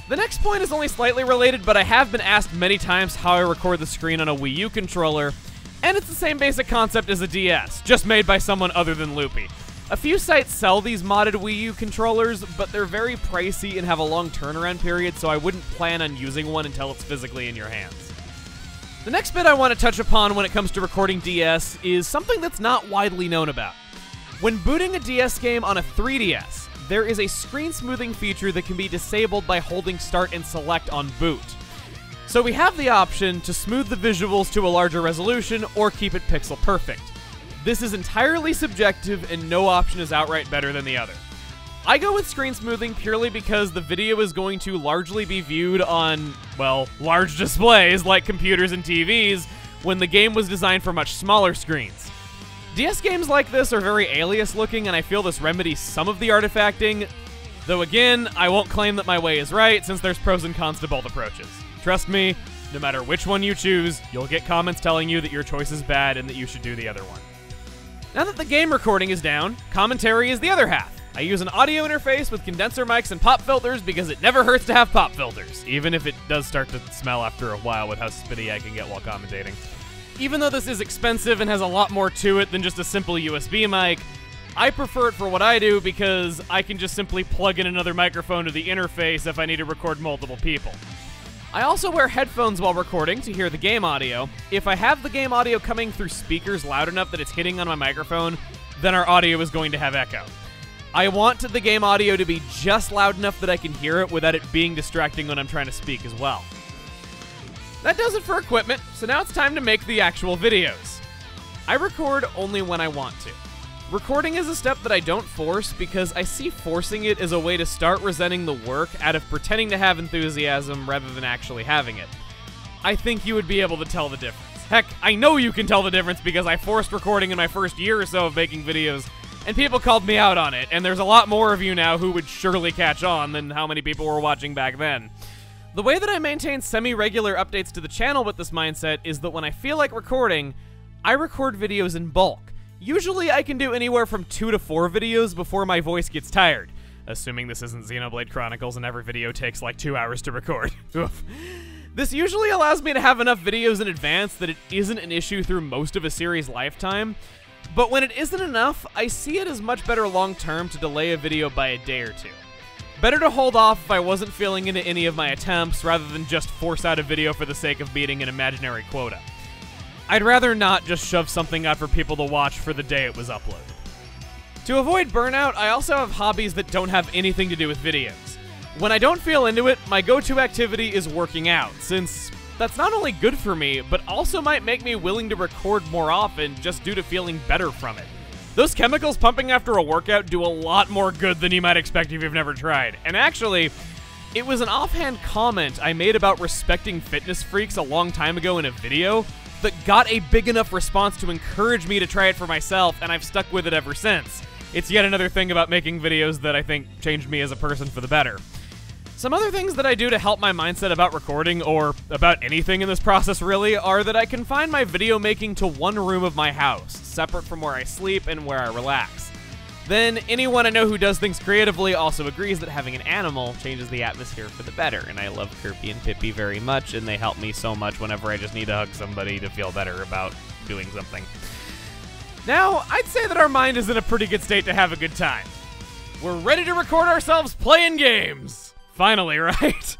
The next point is only slightly related, but I have been asked many times how I record the screen on a Wii U controller, and it's the same basic concept as a DS, just made by someone other than Loopy. A few sites sell these modded Wii U controllers, but they're very pricey and have a long turnaround period, so I wouldn't plan on using one until it's physically in your hands. The next bit I want to touch upon when it comes to recording DS is something that's not widely known about. When booting a DS game on a 3DS, there is a screen smoothing feature that can be disabled by holding Start and Select on boot. So we have the option to smooth the visuals to a larger resolution or keep it pixel perfect. This is entirely subjective and no option is outright better than the other. I go with screen smoothing purely because the video is going to largely be viewed on, well, large displays like computers and TVs when the game was designed for much smaller screens. DS games like this are very alias looking and I feel this remedies some of the artifacting, though again, I won't claim that my way is right since there's pros and cons to both approaches. Trust me, no matter which one you choose, you'll get comments telling you that your choice is bad and that you should do the other one. Now that the game recording is down, commentary is the other half. I use an audio interface with condenser mics and pop filters because it never hurts to have pop filters, even if it does start to smell after a while with how spitty I can get while commentating. Even though this is expensive and has a lot more to it than just a simple USB mic, I prefer it for what I do because I can just simply plug in another microphone to the interface if I need to record multiple people. I also wear headphones while recording to hear the game audio. If I have the game audio coming through speakers loud enough that it's hitting on my microphone, then our audio is going to have echo. I want the game audio to be just loud enough that I can hear it without it being distracting when I'm trying to speak as well. That does it for equipment, so now it's time to make the actual videos. I record only when I want to. Recording is a step that I don't force because I see forcing it as a way to start resenting the work out of pretending to have enthusiasm rather than actually having it. I think you would be able to tell the difference. Heck, I know you can tell the difference because I forced recording in my first year or so of making videos, and people called me out on it, and there's a lot more of you now who would surely catch on than how many people were watching back then. The way that I maintain semi-regular updates to the channel with this mindset is that when I feel like recording, I record videos in bulk. Usually I can do anywhere from 2 to 4 videos before my voice gets tired. Assuming this isn't Xenoblade Chronicles and every video takes like 2 hours to record. Oof. This usually allows me to have enough videos in advance that it isn't an issue through most of a series' lifetime. But when it isn't enough, I see it as much better long-term to delay a video by a day or 2. Better to hold off if I wasn't feeling into any of my attempts rather than just force out a video for the sake of beating an imaginary quota. I'd rather not just shove something out for people to watch for the day it was uploaded. To avoid burnout, I also have hobbies that don't have anything to do with videos. When I don't feel into it, my go-to activity is working out, since that's not only good for me, but also might make me willing to record more often just due to feeling better from it. Those chemicals pumping after a workout do a lot more good than you might expect if you've never tried. And actually, it was an offhand comment I made about respecting fitness freaks a long time ago in a video that got a big enough response to encourage me to try it for myself, and I've stuck with it ever since. It's yet another thing about making videos that I think changed me as a person for the better. Some other things that I do to help my mindset about recording, or about anything in this process really, are that I confine my video making to one room of my house, separate from where I sleep and where I relax. Then, anyone I know who does things creatively also agrees that having an animal changes the atmosphere for the better, and I love Kirby and Pippi very much, and they help me so much whenever I just need to hug somebody to feel better about doing something. Now, I'd say that our mind is in a pretty good state to have a good time. We're ready to record ourselves playing games! Finally, right?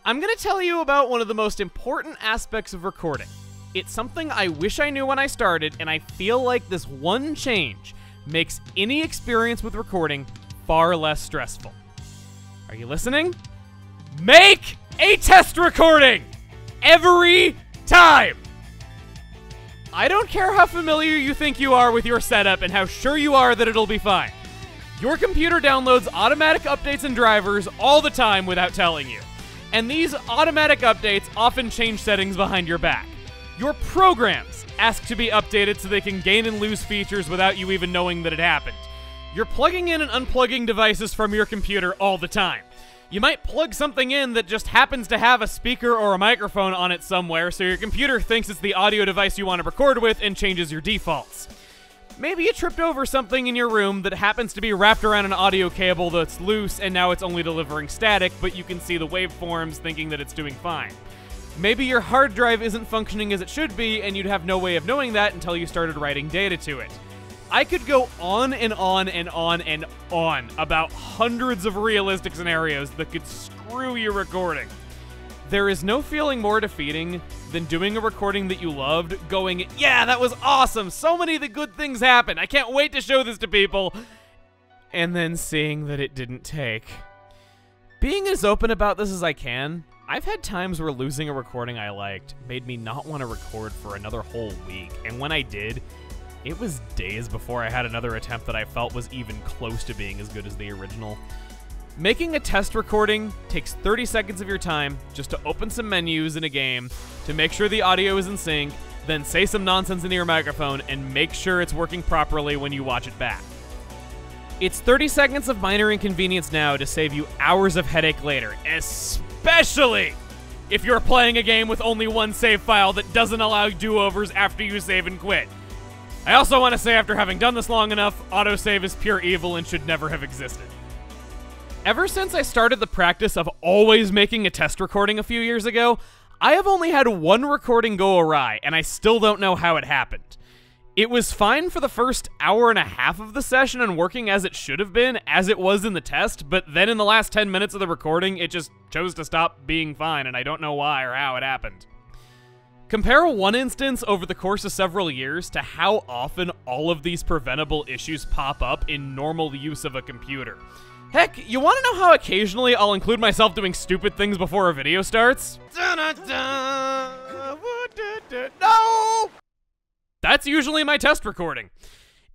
I'm gonna tell you about one of the most important aspects of recording. It's something I wish I knew when I started, and I feel like this one change makes any experience with recording far less stressful. Are you listening? Make a test recording! Every time! I don't care how familiar you think you are with your setup and how sure you are that it'll be fine. Your computer downloads automatic updates and drivers all the time without telling you. And these automatic updates often change settings behind your back. Your programs ask to be updated so they can gain and lose features without you even knowing that it happened. You're plugging in and unplugging devices from your computer all the time. You might plug something in that just happens to have a speaker or a microphone on it somewhere, so your computer thinks it's the audio device you want to record with and changes your defaults. Maybe you tripped over something in your room that happens to be wrapped around an audio cable that's loose and now it's only delivering static, but you can see the waveforms thinking that it's doing fine. Maybe your hard drive isn't functioning as it should be and you'd have no way of knowing that until you started writing data to it. I could go on and on and on and on about hundreds of realistic scenarios that could screw your recording. There is no feeling more defeating than doing a recording that you loved, going, yeah, that was awesome, so many of the good things happened, I can't wait to show this to people, and then seeing that it didn't take. Being as open about this as I can, I've had times where losing a recording I liked made me not want to record for another whole week, and when I did, it was days before I had another attempt that I felt was even close to being as good as the original. Making a test recording takes 30 seconds of your time just to open some menus in a game, to make sure the audio is in sync, then say some nonsense into your microphone, and make sure it's working properly when you watch it back. It's 30 seconds of minor inconvenience now to save you hours of headache later, especially if you're playing a game with only one save file that doesn't allow do-overs after you save and quit. I also want to say, after having done this long enough, autosave is pure evil and should never have existed. Ever since I started the practice of always making a test recording a few years ago, I have only had one recording go awry, and I still don't know how it happened. It was fine for the first hour and a half of the session and working as it should have been, as it was in the test, but then in the last 10 minutes of the recording, it just chose to stop being fine, and I don't know why or how it happened. Compare one instance over the course of several years to how often all of these preventable issues pop up in normal use of a computer. Heck, you want to know how occasionally I'll include myself doing stupid things before a video starts? No! That's usually my test recording.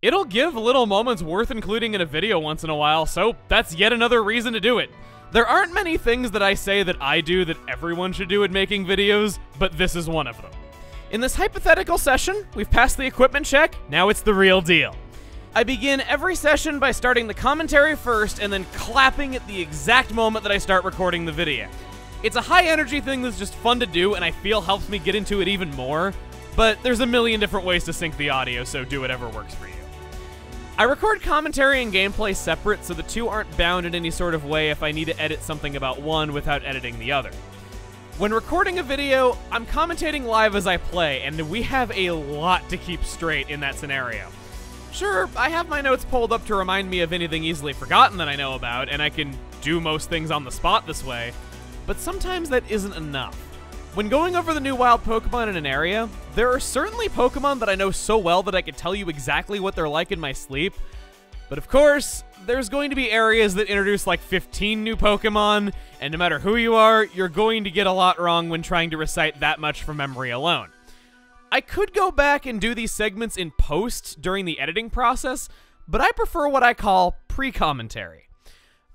It'll give little moments worth including in a video once in a while, so that's yet another reason to do it. There aren't many things that I say that I do that everyone should do in making videos, but this is one of them. In this hypothetical session, we've passed the equipment check, now it's the real deal. I begin every session by starting the commentary first and then clapping at the exact moment that I start recording the video. It's a high energy thing that's just fun to do and I feel helps me get into it even more, but there's a million different ways to sync the audio, so do whatever works for you. I record commentary and gameplay separate, so the two aren't bound in any sort of way if I need to edit something about one without editing the other. When recording a video, I'm commentating live as I play, and we have a lot to keep straight in that scenario. Sure, I have my notes pulled up to remind me of anything easily forgotten that I know about, and I can do most things on the spot this way, but sometimes that isn't enough. When going over the new wild Pokemon in an area, there are certainly Pokemon that I know so well that I could tell you exactly what they're like in my sleep. But of course, there's going to be areas that introduce like 15 new Pokemon, and no matter who you are, you're going to get a lot wrong when trying to recite that much from memory alone. I could go back and do these segments in post during the editing process, but I prefer what I call pre-commentary.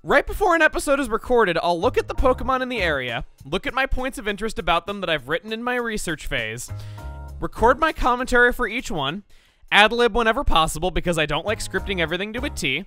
Right before an episode is recorded, I'll look at the Pokemon in the area, look at my points of interest about them that I've written in my research phase, record my commentary for each one, ad-lib whenever possible because I don't like scripting everything to a T,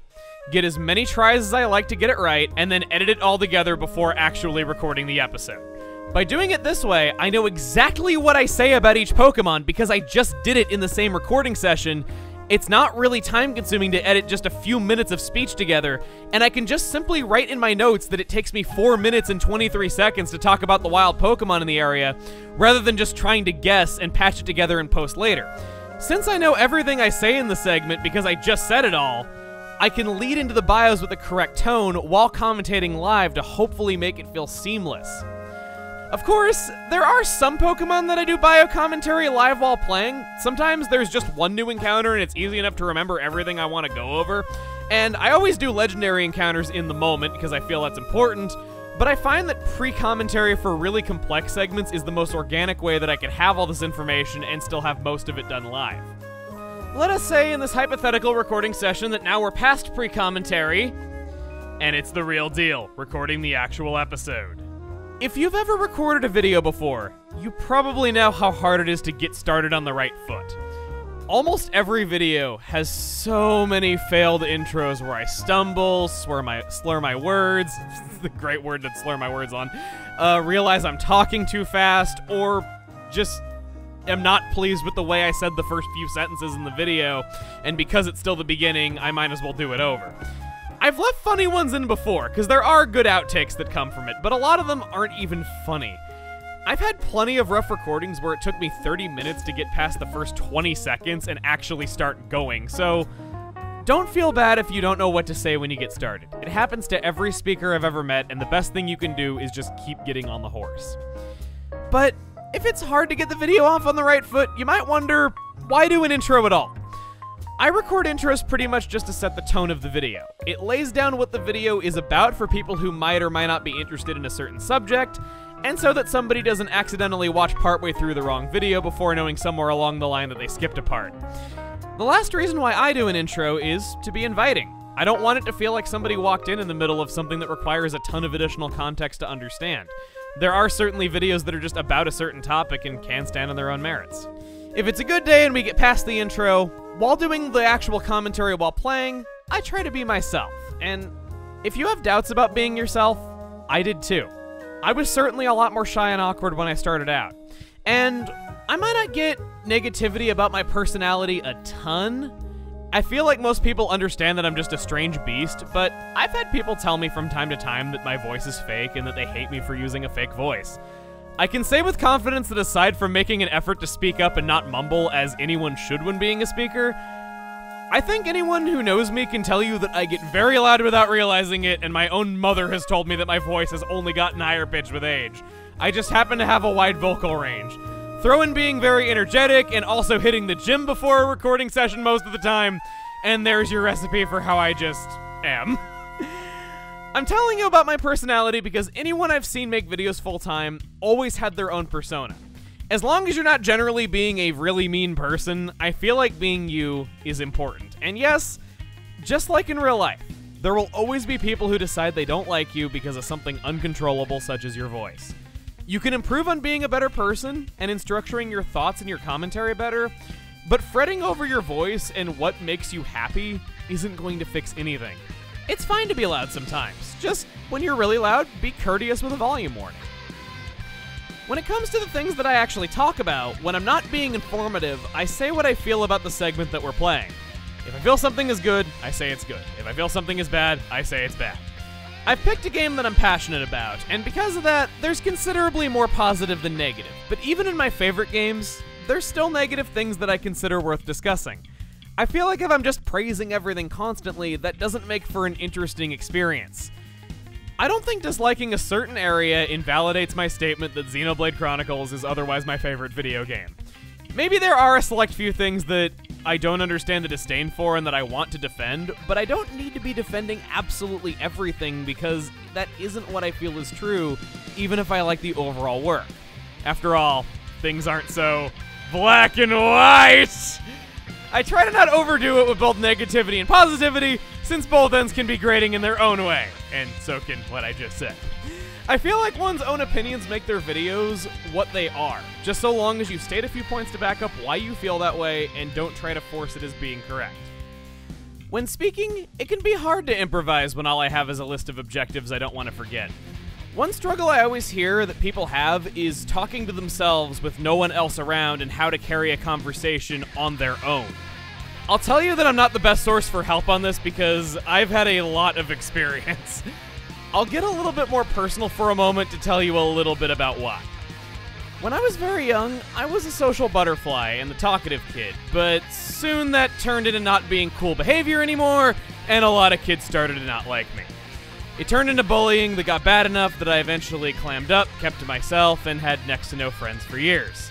get as many tries as I like to get it right, and then edit it all together before actually recording the episode. By doing it this way, I know exactly what I say about each Pokemon because I just did it in the same recording session. It's not really time-consuming to edit just a few minutes of speech together, and I can just simply write in my notes that it takes me 4 minutes and 23 seconds to talk about the wild Pokemon in the area, rather than just trying to guess and patch it together and post later. Since I know everything I say in the segment because I just said it all, I can lead into the bios with the correct tone while commentating live to hopefully make it feel seamless. Of course, there are some Pokemon that I do bio commentary live while playing. Sometimes there's just one new encounter and it's easy enough to remember everything I want to go over. And I always do legendary encounters in the moment because I feel that's important, but I find that pre-commentary for really complex segments is the most organic way that I can have all this information and still have most of it done live. Let us say in this hypothetical recording session that now we're past pre-commentary, and it's the real deal, recording the actual episode. If you've ever recorded a video before, you probably know how hard it is to get started on the right foot. Almost every video has so many failed intros where I stumble, slur my words, it's the great word to slur my words on, realize I'm talking too fast, or just am not pleased with the way I said the first few sentences in the video, and because it's still the beginning, I might as well do it over. I've left funny ones in before, because there are good outtakes that come from it, but a lot of them aren't even funny. I've had plenty of rough recordings where it took me 30 minutes to get past the first 20 seconds and actually start going, so don't feel bad if you don't know what to say when you get started. It happens to every speaker I've ever met, and the best thing you can do is just keep getting on the horse. But if it's hard to get the video off on the right foot, you might wonder, why do an intro at all? I record intros pretty much just to set the tone of the video. It lays down what the video is about for people who might or might not be interested in a certain subject, and so that somebody doesn't accidentally watch partway through the wrong video before knowing somewhere along the line that they skipped a part. The last reason why I do an intro is to be inviting. I don't want it to feel like somebody walked in the middle of something that requires a ton of additional context to understand. There are certainly videos that are just about a certain topic and can stand on their own merits. If it's a good day and we get past the intro, while doing the actual commentary while playing, I try to be myself. And if you have doubts about being yourself, I did too. I was certainly a lot more shy and awkward when I started out. And I might not get negativity about my personality a ton. I feel like most people understand that I'm just a strange beast, but I've had people tell me from time to time that my voice is fake and that they hate me for using a fake voice. I can say with confidence that aside from making an effort to speak up and not mumble as anyone should when being a speaker, I think anyone who knows me can tell you that I get very loud without realizing it, and my own mother has told me that my voice has only gotten higher pitched with age. I just happen to have a wide vocal range. Throw in being very energetic and also hitting the gym before a recording session most of the time, and there's your recipe for how I just am. I'm telling you about my personality because anyone I've seen make videos full-time always had their own persona. As long as you're not generally being a really mean person, I feel like being you is important. And yes, just like in real life, there will always be people who decide they don't like you because of something uncontrollable such as your voice. You can improve on being a better person and in structuring your thoughts and your commentary better, but fretting over your voice and what makes you happy isn't going to fix anything. It's fine to be loud sometimes. Just when you're really loud, be courteous with a volume warning. When it comes to the things that I actually talk about, when I'm not being informative, I say what I feel about the segment that we're playing. If I feel something is good, I say it's good. If I feel something is bad, I say it's bad. I've picked a game that I'm passionate about, and because of that, there's considerably more positive than negative. But even in my favorite games, there's still negative things that I consider worth discussing. I feel like if I'm just praising everything constantly, that doesn't make for an interesting experience. I don't think disliking a certain area invalidates my statement that Xenoblade Chronicles is otherwise my favorite video game. Maybe there are a select few things that I don't understand the disdain for and that I want to defend, but I don't need to be defending absolutely everything because that isn't what I feel is true, even if I like the overall work. After all, things aren't so black and white! I try to not overdo it with both negativity and positivity, since both ends can be grating in their own way, and so can what I just said. I feel like one's own opinions make their videos what they are, just so long as you state a few points to back up why you feel that way and don't try to force it as being correct. When speaking, it can be hard to improvise when all I have is a list of objectives I don't want to forget. One struggle I always hear that people have is talking to themselves with no one else around and how to carry a conversation on their own. I'll tell you that I'm not the best source for help on this because I've had a lot of experience. I'll get a little bit more personal for a moment to tell you a little bit about why. When I was very young, I was a social butterfly and the talkative kid, but soon that turned into not being cool behavior anymore, and a lot of kids started to not like me. It turned into bullying that got bad enough that I eventually clammed up, kept to myself, and had next to no friends for years.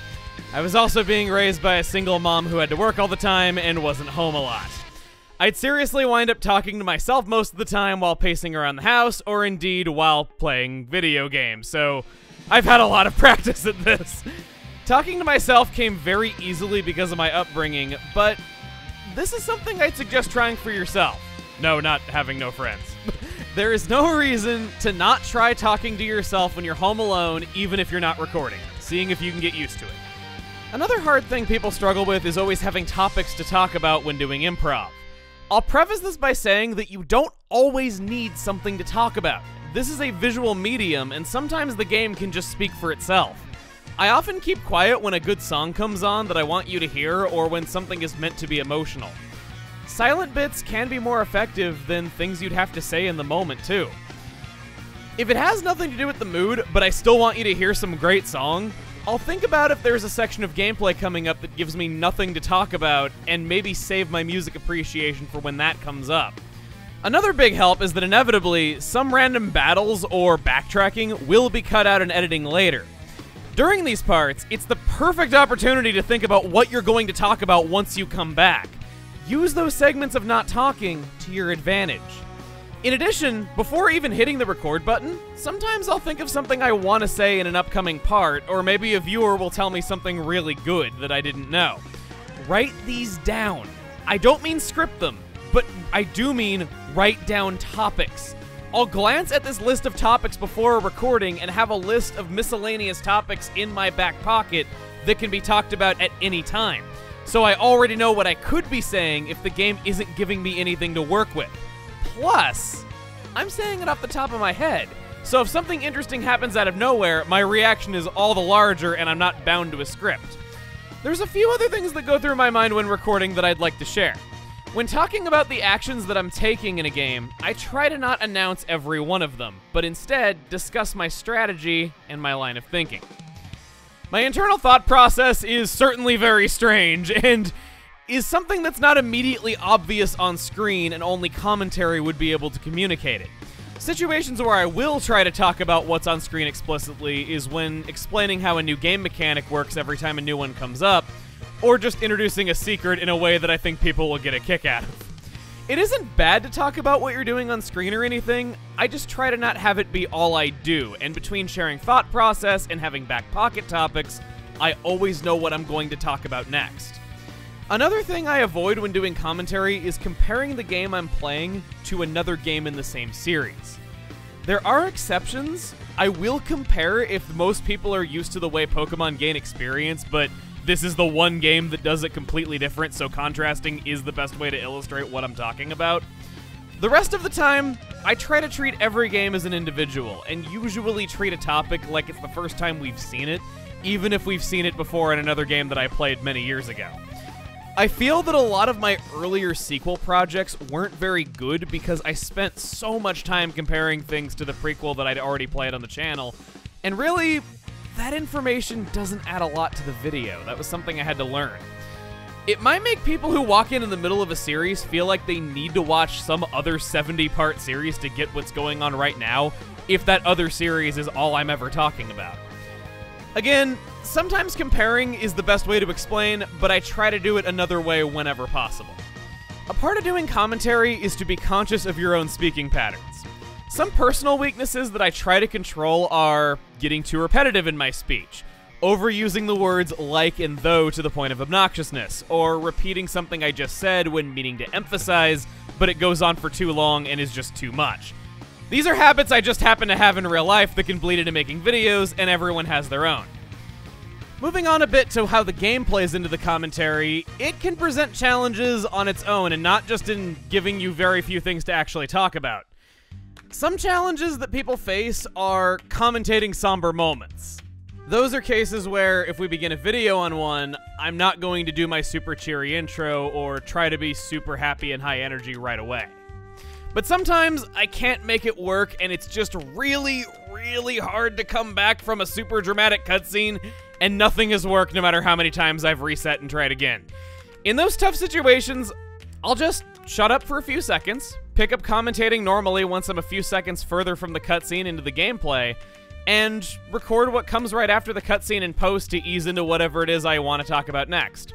I was also being raised by a single mom who had to work all the time and wasn't home a lot. I'd seriously wind up talking to myself most of the time while pacing around the house, or indeed while playing video games, so I've had a lot of practice at this. Talking to myself came very easily because of my upbringing, but this is something I'd suggest trying for yourself. No, not having no friends. There is no reason to not try talking to yourself when you're home alone, even if you're not recording, seeing if you can get used to it. Another hard thing people struggle with is always having topics to talk about when doing improv. I'll preface this by saying that you don't always need something to talk about. This is a visual medium, and sometimes the game can just speak for itself. I often keep quiet when a good song comes on that I want you to hear, or when something is meant to be emotional. Silent bits can be more effective than things you'd have to say in the moment, too. If it has nothing to do with the mood, but I still want you to hear some great song, I'll think about if there's a section of gameplay coming up that gives me nothing to talk about, and maybe save my music appreciation for when that comes up. Another big help is that inevitably, some random battles or backtracking will be cut out in editing later. During these parts, it's the perfect opportunity to think about what you're going to talk about once you come back. Use those segments of not talking to your advantage. In addition, before even hitting the record button, sometimes I'll think of something I want to say in an upcoming part, or maybe a viewer will tell me something really good that I didn't know. Write these down. I don't mean script them, but I do mean write down topics. I'll glance at this list of topics before a recording and have a list of miscellaneous topics in my back pocket that can be talked about at any time. So I already know what I could be saying if the game isn't giving me anything to work with. Plus, I'm saying it off the top of my head, so if something interesting happens out of nowhere, my reaction is all the larger and I'm not bound to a script. There's a few other things that go through my mind when recording that I'd like to share. When talking about the actions that I'm taking in a game, I try to not announce every one of them, but instead discuss my strategy and my line of thinking. My internal thought process is certainly very strange, and is something that's not immediately obvious on screen, and only commentary would be able to communicate it. Situations where I will try to talk about what's on screen explicitly is when explaining how a new game mechanic works every time a new one comes up, or just introducing a secret in a way that I think people will get a kick out of. It isn't bad to talk about what you're doing on screen or anything, I just try to not have it be all I do, and between sharing thought process and having back pocket topics, I always know what I'm going to talk about next. Another thing I avoid when doing commentary is comparing the game I'm playing to another game in the same series. There are exceptions. I will compare if most people are used to the way Pokemon gain experience, but this is the one game that does it completely different, so contrasting is the best way to illustrate what I'm talking about. The rest of the time, I try to treat every game as an individual, and usually treat a topic like it's the first time we've seen it, even if we've seen it before in another game that I played many years ago. I feel that a lot of my earlier sequel projects weren't very good because I spent so much time comparing things to the prequel that I'd already played on the channel, and really, that information doesn't add a lot to the video. That was something I had to learn. It might make people who walk in the middle of a series feel like they need to watch some other 70-part series to get what's going on right now, if that other series is all I'm ever talking about. Again, sometimes comparing is the best way to explain, but I try to do it another way whenever possible. A part of doing commentary is to be conscious of your own speaking patterns. Some personal weaknesses that I try to control are getting too repetitive in my speech, overusing the words like and though to the point of obnoxiousness, or repeating something I just said when meaning to emphasize, but it goes on for too long and is just too much. These are habits I just happen to have in real life that can bleed into making videos, and everyone has their own. Moving on a bit to how the game plays into the commentary, it can present challenges on its own and not just in giving you very few things to actually talk about. Some challenges that people face are commentating somber moments. Those are cases where if we begin a video on one, I'm not going to do my super cheery intro or try to be super happy and high energy right away. But sometimes I can't make it work and it's just really, really hard to come back from a super dramatic cutscene and nothing has worked no matter how many times I've reset and tried again. In those tough situations, I'll just shut up for a few seconds, pick up commentating normally once I'm a few seconds further from the cutscene into the gameplay, and record what comes right after the cutscene in post to ease into whatever it is I want to talk about next.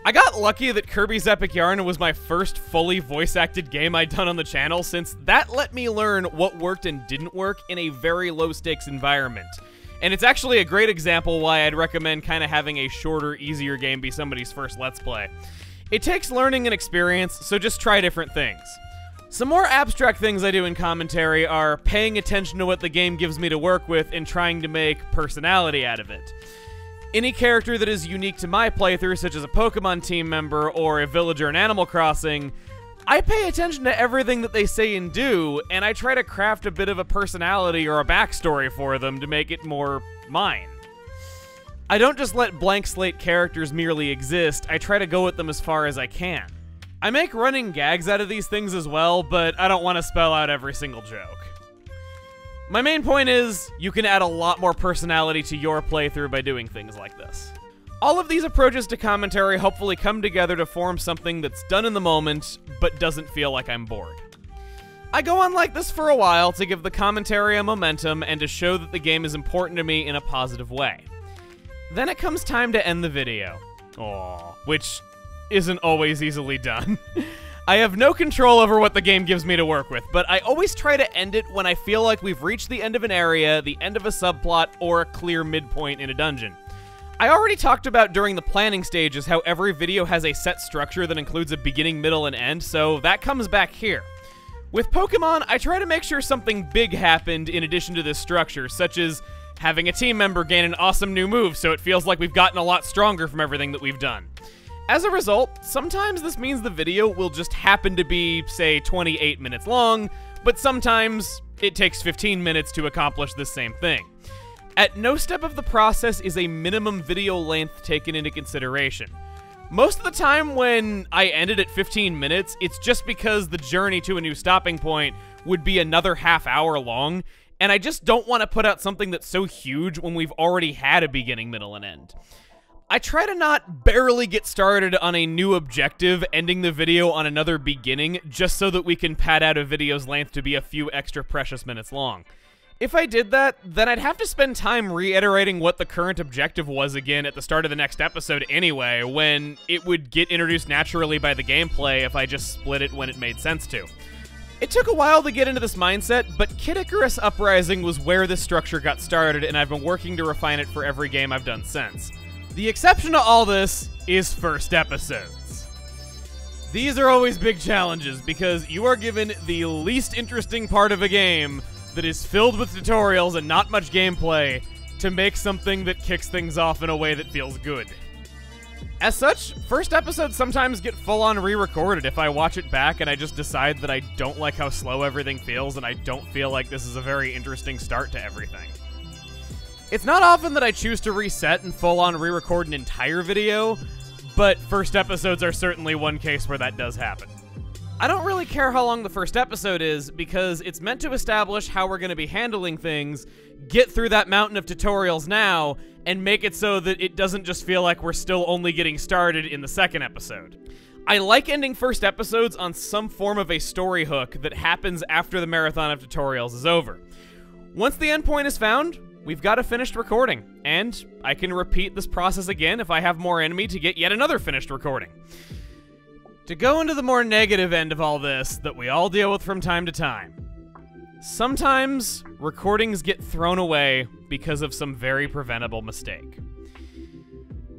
I got lucky that Kirby's Epic Yarn was my first fully voice-acted game I'd done on the channel, since that let me learn what worked and didn't work in a very low-stakes environment. And it's actually a great example why I'd recommend kind of having a shorter, easier game be somebody's first Let's Play. It takes learning and experience, so just try different things. Some more abstract things I do in commentary are paying attention to what the game gives me to work with and trying to make personality out of it. Any character that is unique to my playthrough, such as a Pokemon team member or a villager in Animal Crossing, I pay attention to everything that they say and do, and I try to craft a bit of a personality or a backstory for them to make it more mine. I don't just let blank slate characters merely exist, I try to go with them as far as I can. I make running gags out of these things as well, but I don't want to spell out every single joke. My main point is, you can add a lot more personality to your playthrough by doing things like this. All of these approaches to commentary hopefully come together to form something that's done in the moment, but doesn't feel like I'm bored. I go on like this for a while to give the commentary a momentum and to show that the game is important to me in a positive way. Then it comes time to end the video. Aww, which isn't always easily done. I have no control over what the game gives me to work with, but I always try to end it when I feel like we've reached the end of an area, the end of a subplot, or a clear midpoint in a dungeon. I already talked about during the planning stages how every video has a set structure that includes a beginning, middle, and end, so that comes back here. With Pokemon, I try to make sure something big happened in addition to this structure, such as having a team member gain an awesome new move so it feels like we've gotten a lot stronger from everything that we've done. As a result, sometimes this means the video will just happen to be, say, 28 minutes long, but sometimes it takes 15 minutes to accomplish the same thing. At no step of the process is a minimum video length taken into consideration. Most of the time when I ended at 15 minutes, it's just because the journey to a new stopping point would be another half hour long, and I just don't want to put out something that's so huge when we've already had a beginning, middle, and end. I try to not barely get started on a new objective, ending the video on another beginning, just so that we can pad out a video's length to be a few extra precious minutes long. If I did that, then I'd have to spend time reiterating what the current objective was again at the start of the next episode anyway, when it would get introduced naturally by the gameplay if I just split it when it made sense to. It took a while to get into this mindset, but Kid Icarus Uprising was where this structure got started, and I've been working to refine it for every game I've done since. The exception to all this is first episodes. These are always big challenges because you are given the least interesting part of a game that is filled with tutorials and not much gameplay to make something that kicks things off in a way that feels good. As such, first episodes sometimes get full-on re-recorded if I watch it back and I just decide that I don't like how slow everything feels and I don't feel like this is a very interesting start to everything. It's not often that I choose to reset and full-on re-record an entire video, but first episodes are certainly one case where that does happen. I don't really care how long the first episode is, because it's meant to establish how we're going to be handling things, get through that mountain of tutorials now, and make it so that it doesn't just feel like we're still only getting started in the second episode. I like ending first episodes on some form of a story hook that happens after the marathon of tutorials is over. Once the endpoint is found, we've got a finished recording, and I can repeat this process again if I have more enemy to get yet another finished recording. To go into the more negative end of all this that we all deal with from time to time, sometimes recordings get thrown away because of some very preventable mistake.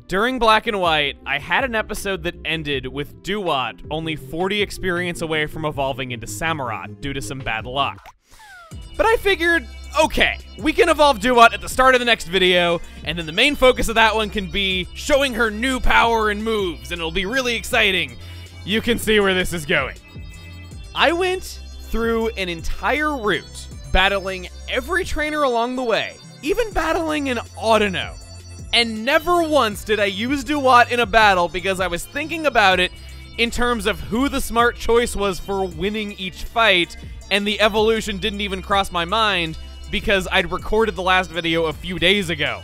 During Black and White, I had an episode that ended with Duat only 40 experience away from evolving into Samurott due to some bad luck. But I figured, okay, we can evolve Duat at the start of the next video, and then the main focus of that one can be showing her new power and moves, and it'll be really exciting. You can see where this is going. I went through an entire route, battling every trainer along the way, even battling an Audino. And never once did I use Duat in a battle because I was thinking about it in terms of who the smart choice was for winning each fight, and the evolution didn't even cross my mind because I'd recorded the last video a few days ago.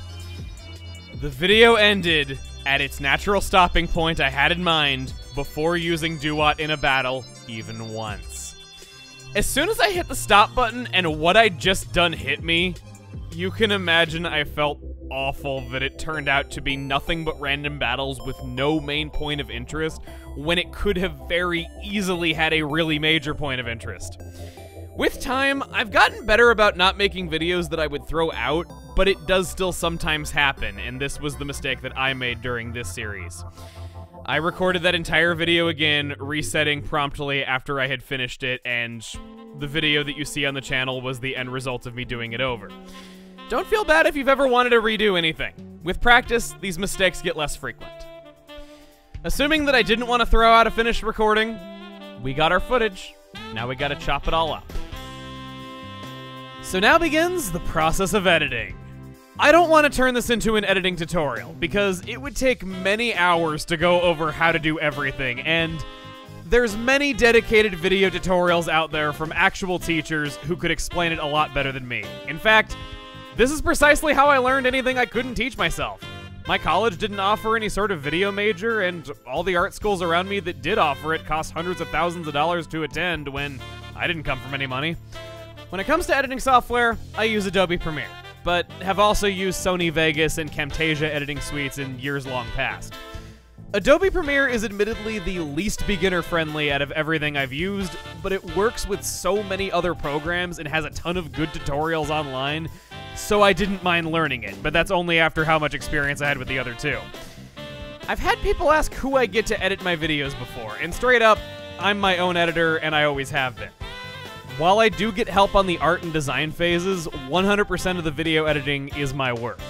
The video ended at its natural stopping point I had in mind before using Duat in a battle even once. As soon as I hit the stop button and what I'd just done hit me, you can imagine I felt awful that it turned out to be nothing but random battles with no main point of interest when it could have very easily had a really major point of interest. With time, I've gotten better about not making videos that I would throw out, but it does still sometimes happen, and this was the mistake that I made during this series. I recorded that entire video again, resetting promptly after I had finished it, and the video that you see on the channel was the end result of me doing it over. Don't feel bad if you've ever wanted to redo anything. With practice, these mistakes get less frequent. Assuming that I didn't want to throw out a finished recording, we got our footage. Now we gotta chop it all up. So now begins the process of editing. I don't want to turn this into an editing tutorial, because it would take many hours to go over how to do everything, and there's many dedicated video tutorials out there from actual teachers who could explain it a lot better than me. In fact, this is precisely how I learned anything I couldn't teach myself. My college didn't offer any sort of video major, and all the art schools around me that did offer it cost hundreds of thousands of dollars to attend when I didn't come from any money. When it comes to editing software, I use Adobe Premiere, but have also used Sony Vegas and Camtasia editing suites in years long past. Adobe Premiere is admittedly the least beginner-friendly out of everything I've used, but it works with so many other programs and has a ton of good tutorials online, so I didn't mind learning it, but that's only after how much experience I had with the other two. I've had people ask who I get to edit my videos before, and straight up, I'm my own editor and I always have been. While I do get help on the art and design phases, 100% of the video editing is my work.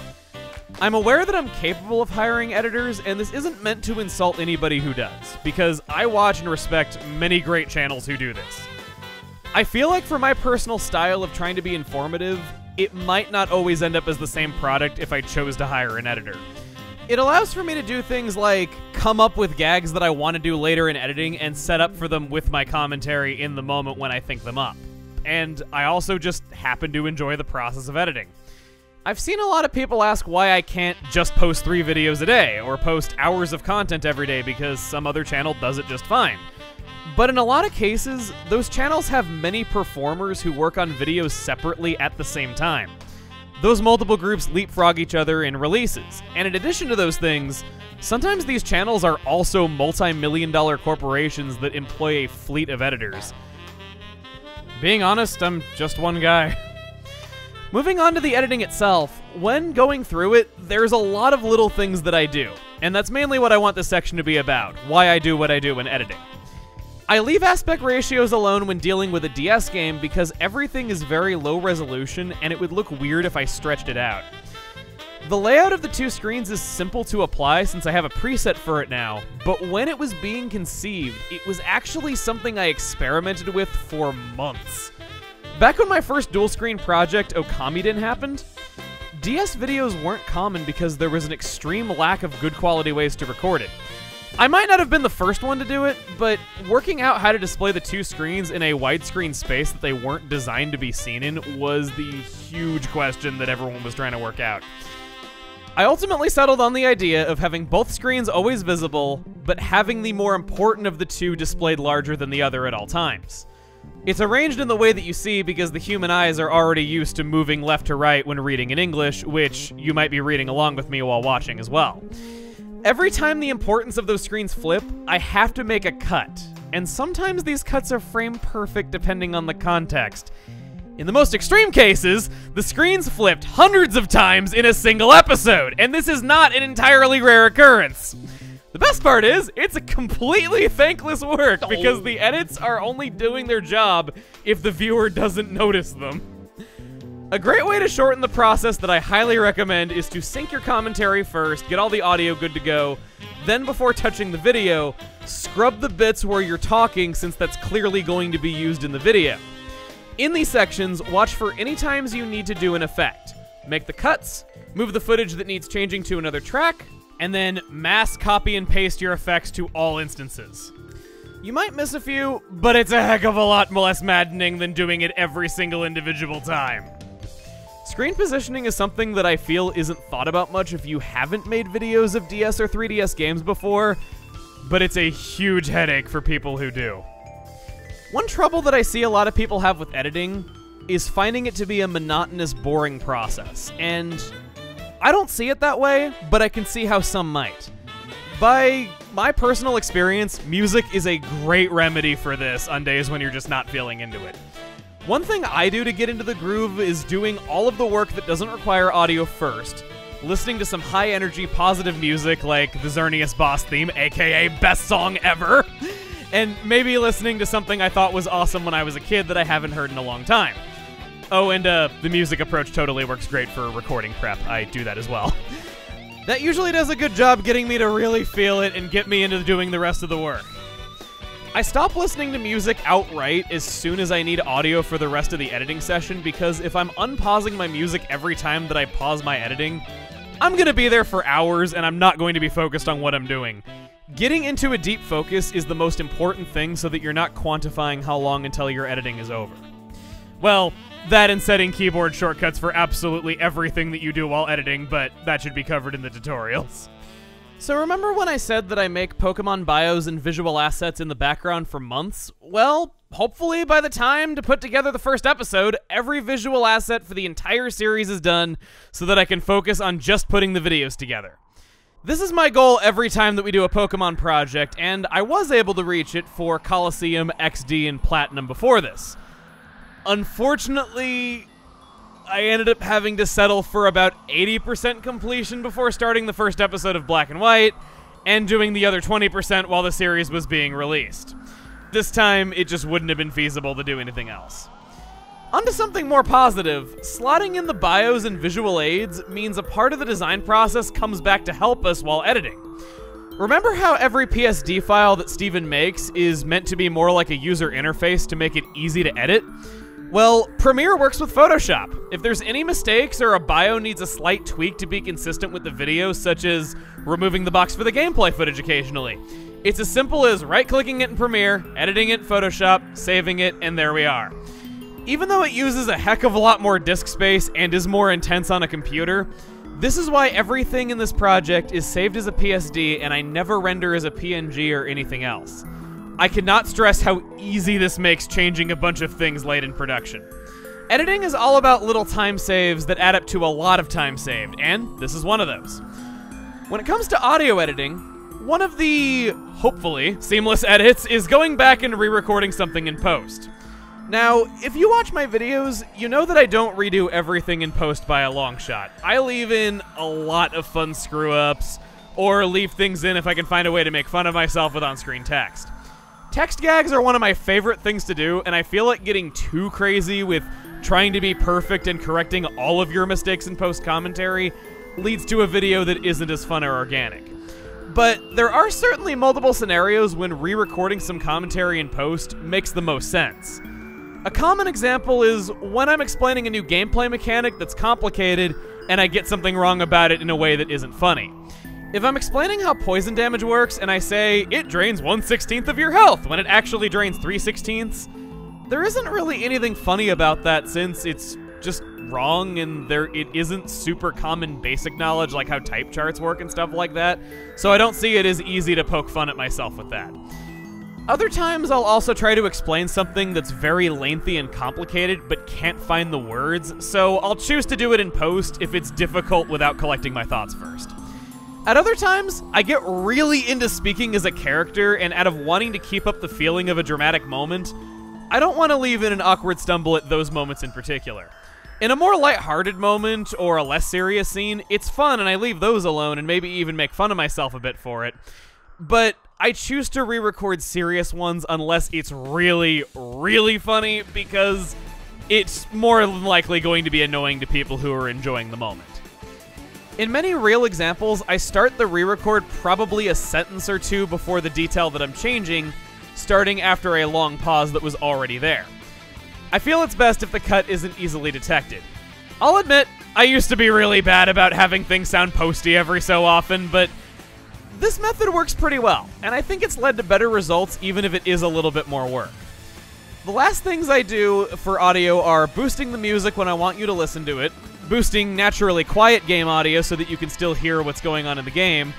I'm aware that I'm capable of hiring editors, and this isn't meant to insult anybody who does, because I watch and respect many great channels who do this. I feel like for my personal style of trying to be informative, it might not always end up as the same product if I chose to hire an editor. It allows for me to do things like come up with gags that I want to do later in editing and set up for them with my commentary in the moment when I think them up. and I also just happen to enjoy the process of editing. I've seen a lot of people ask why I can't just post 3 videos a day, or post hours of content every day because some other channel does it just fine. But in a lot of cases, those channels have many performers who work on videos separately at the same time. Those multiple groups leapfrog each other in releases, and in addition to those things, sometimes these channels are also multi-million-dollar corporations that employ a fleet of editors. Being honest, I'm just one guy. Moving on to the editing itself, when going through it, there's a lot of little things that I do, and that's mainly what I want this section to be about, why I do what I do when editing. I leave aspect ratios alone when dealing with a DS game because everything is very low resolution and it would look weird if I stretched it out. The layout of the 2 screens is simple to apply since I have a preset for it now, but when it was being conceived, it was actually something I experimented with for months. Back when my first dual screen project Okamiden happened, DS videos weren't common because there was an extreme lack of good quality ways to record it. I might not have been the first one to do it, but working out how to display the 2 screens in a widescreen space that they weren't designed to be seen in was the huge question that everyone was trying to work out. I ultimately settled on the idea of having both screens always visible, but having the more important of the 2 displayed larger than the other at all times. It's arranged in the way that you see because the human eyes are already used to moving left to right when reading in English, which you might be reading along with me while watching as well. Every time the importance of those screens flip, I have to make a cut, and sometimes these cuts are frame perfect depending on the context. In the most extreme cases, the screens flipped hundreds of times in a single episode, and this is not an entirely rare occurrence. The best part is, it's a completely thankless work because the edits are only doing their job if the viewer doesn't notice them. A great way to shorten the process that I highly recommend is to sync your commentary first, get all the audio good to go, then before touching the video, scrub the bits where you're talking since that's clearly going to be used in the video. In these sections, watch for any times you need to do an effect. Make the cuts, move the footage that needs changing to another track, and then mass copy and paste your effects to all instances. You might miss a few, but it's a heck of a lot less maddening than doing it every single individual time. Screen positioning is something that I feel isn't thought about much if you haven't made videos of DS or 3DS games before, but it's a huge headache for people who do. One trouble that I see a lot of people have with editing is finding it to be a monotonous, boring process, and I don't see it that way, but I can see how some might. By my personal experience, music is a great remedy for this on days when you're just not feeling into it. One thing I do to get into the groove is doing all of the work that doesn't require audio first, listening to some high-energy, positive music like the Xerneas boss theme, aka best song ever, and maybe listening to something I thought was awesome when I was a kid that I haven't heard in a long time. Oh, and the music approach totally works great for recording prep. I do that as well. That usually does a good job getting me to really feel it and get me into doing the rest of the work. I stop listening to music outright as soon as I need audio for the rest of the editing session because if I'm unpausing my music every time that I pause my editing, I'm gonna be there for hours and I'm not going to be focused on what I'm doing. Getting into a deep focus is the most important thing so that you're not quantifying how long until your editing is over. Well, that and setting keyboard shortcuts for absolutely everything that you do while editing, but that should be covered in the tutorials. So remember when I said that I make Pokemon bios and visual assets in the background for months? Well, hopefully by the time to put together the first episode, every visual asset for the entire series is done so that I can focus on just putting the videos together. This is my goal every time that we do a Pokemon project, and I was able to reach it for Coliseum, XD, and Platinum before this. Unfortunately, I ended up having to settle for about 80% completion before starting the first episode of Black and White, and doing the other 20% while the series was being released. This time, it just wouldn't have been feasible to do anything else. Onto something more positive, slotting in the bios and visual aids means a part of the design process comes back to help us while editing. Remember how every PSD file that Steven makes is meant to be more like a user interface to make it easy to edit? Well, Premiere works with Photoshop. If there's any mistakes or a bio needs a slight tweak to be consistent with the video, such as removing the box for the gameplay footage occasionally, it's as simple as right-clicking it in Premiere, editing it in Photoshop, saving it, and there we are. Even though it uses a heck of a lot more disk space and is more intense on a computer, this is why everything in this project is saved as a PSD and I never render as a PNG or anything else. I cannot stress how easy this makes changing a bunch of things late in production. Editing is all about little time saves that add up to a lot of time saved, and this is one of those. When it comes to audio editing, one of the, hopefully, seamless edits is going back and re-recording something in post. Now, if you watch my videos, you know that I don't redo everything in post by a long shot. I leave in a lot of fun screw-ups, or leave things in if I can find a way to make fun of myself with on-screen text. Text gags are one of my favorite things to do, and I feel like getting too crazy with trying to be perfect and correcting all of your mistakes in post-commentary leads to a video that isn't as fun or organic. But there are certainly multiple scenarios when re-recording some commentary in post makes the most sense. A common example is when I'm explaining a new gameplay mechanic that's complicated and I get something wrong about it in a way that isn't funny. If I'm explaining how poison damage works and I say, it drains 1/16 of your health when it actually drains 3/16, there isn't really anything funny about that since it's just wrong and it isn't super common basic knowledge like how type charts work and stuff like that, so I don't see it as easy to poke fun at myself with that. Other times I'll also try to explain something that's very lengthy and complicated but can't find the words, so I'll choose to do it in post if it's difficult without collecting my thoughts first. At other times, I get really into speaking as a character, and out of wanting to keep up the feeling of a dramatic moment, I don't want to leave in an awkward stumble at those moments in particular. In a more lighthearted moment or a less serious scene, it's fun and I leave those alone and maybe even make fun of myself a bit for it. But I choose to re-record serious ones unless it's really, really funny because it's more than likely going to be annoying to people who are enjoying the moment. In many real examples, I start the re-record probably a sentence or two before the detail that I'm changing, starting after a long pause that was already there. I feel it's best if the cut isn't easily detected. I'll admit, I used to be really bad about having things sound posty every so often, but this method works pretty well, and I think it's led to better results even if it is a little bit more work. The last things I do for audio are boosting the music when I want you to listen to it, boosting naturally quiet game audio so that you can still hear what's going on in the game,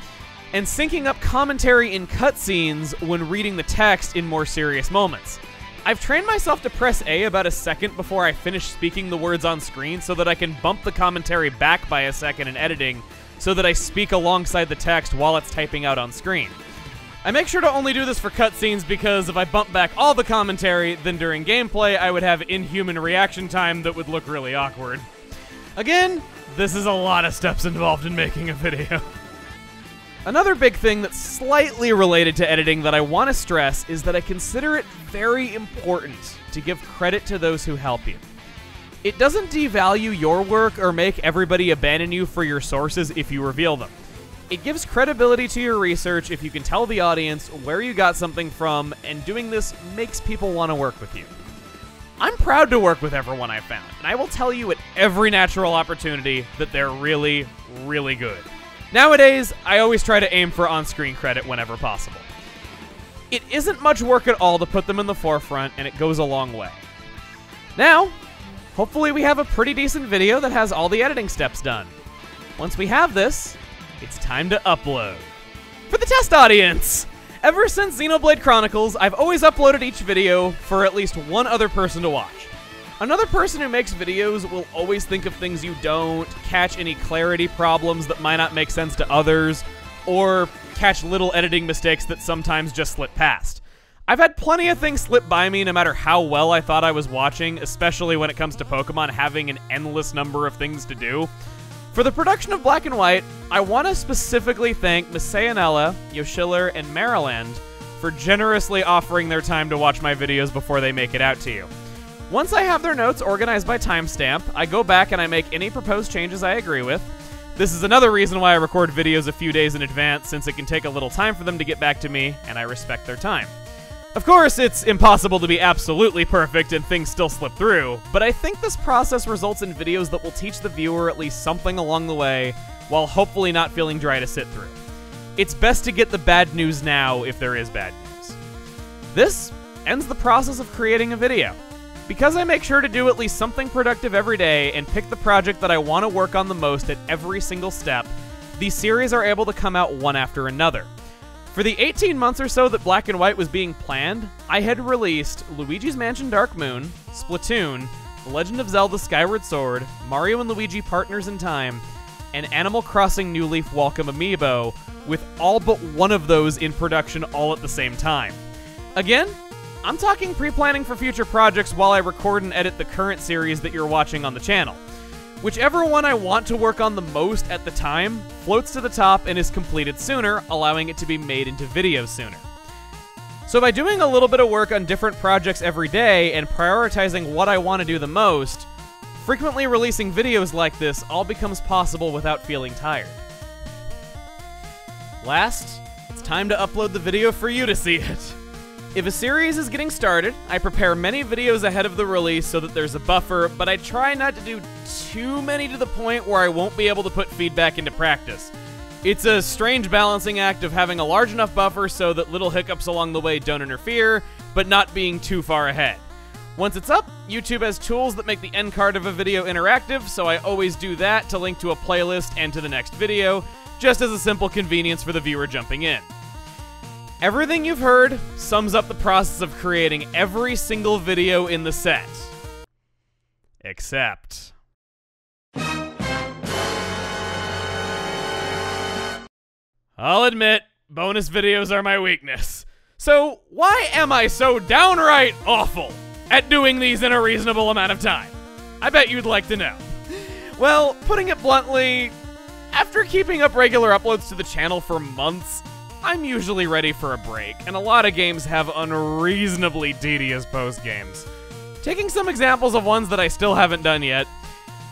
and syncing up commentary in cutscenes when reading the text in more serious moments. I've trained myself to press A about a second before I finish speaking the words on screen so that I can bump the commentary back by a second in editing so that I speak alongside the text while it's typing out on screen. I make sure to only do this for cutscenes because if I bump back all the commentary, then during gameplay I would have inhuman reaction time that would look really awkward. Again, this is a lot of steps involved in making a video. Another big thing that's slightly related to editing that I want to stress is that I consider it very important to give credit to those who help you. It doesn't devalue your work or make everybody abandon you for your sources if you reveal them. It gives credibility to your research if you can tell the audience where you got something from, and doing this makes people want to work with you. I'm proud to work with everyone I've found, and I will tell you at every natural opportunity that they're really, really good. Nowadays, I always try to aim for on-screen credit whenever possible. It isn't much work at all to put them in the forefront, and it goes a long way. Now, hopefully we have a pretty decent video that has all the editing steps done. Once we have this, it's time to upload. For the test audience! Ever since Xenoblade Chronicles, I've always uploaded each video for at least one other person to watch. Another person who makes videos will always think of things you don't, catch any clarity problems that might not make sense to others, or catch little editing mistakes that sometimes just slip past. I've had plenty of things slip by me no matter how well I thought I was watching, especially when it comes to Pokemon having an endless number of things to do. For the production of Black and White, I want to specifically thank Miss Sayanella, Yoshiller, and Maryland for generously offering their time to watch my videos before they make it out to you. Once I have their notes organized by timestamp, I go back and I make any proposed changes I agree with. This is another reason why I record videos a few days in advance, since it can take a little time for them to get back to me, and I respect their time. Of course, it's impossible to be absolutely perfect and things still slip through, but I think this process results in videos that will teach the viewer at least something along the way, while hopefully not feeling dry to sit through. It's best to get the bad news now if there is bad news. This ends the process of creating a video. Because I make sure to do at least something productive every day and pick the project that I want to work on the most at every single step, these series are able to come out one after another. For the 18 months or so that Black and White was being planned, I had released Luigi's Mansion Dark Moon, Splatoon, The Legend of Zelda Skyward Sword, Mario and Luigi Partners in Time, and Animal Crossing New Leaf Welcome Amiibo, with all but one of those in production all at the same time. Again, I'm talking pre-planning for future projects while I record and edit the current series that you're watching on the channel. Whichever one I want to work on the most at the time floats to the top and is completed sooner, allowing it to be made into videos sooner. So by doing a little bit of work on different projects every day and prioritizing what I want to do the most, frequently releasing videos like this all becomes possible without feeling tired. Last, it's time to upload the video for you to see it. If a series is getting started, I prepare many videos ahead of the release so that there's a buffer, but I try not to do too many to the point where I won't be able to put feedback into practice. It's a strange balancing act of having a large enough buffer so that little hiccups along the way don't interfere, but not being too far ahead. Once it's up, YouTube has tools that make the end card of a video interactive, so I always do that to link to a playlist and to the next video, just as a simple convenience for the viewer jumping in. Everything you've heard sums up the process of creating every single video in the set. Except... I'll admit, bonus videos are my weakness. So why am I so downright awful at doing these in a reasonable amount of time? I bet you'd like to know. Well, putting it bluntly, after keeping up regular uploads to the channel for months, I'm usually ready for a break, and a lot of games have unreasonably tedious post-games. Taking some examples of ones that I still haven't done yet,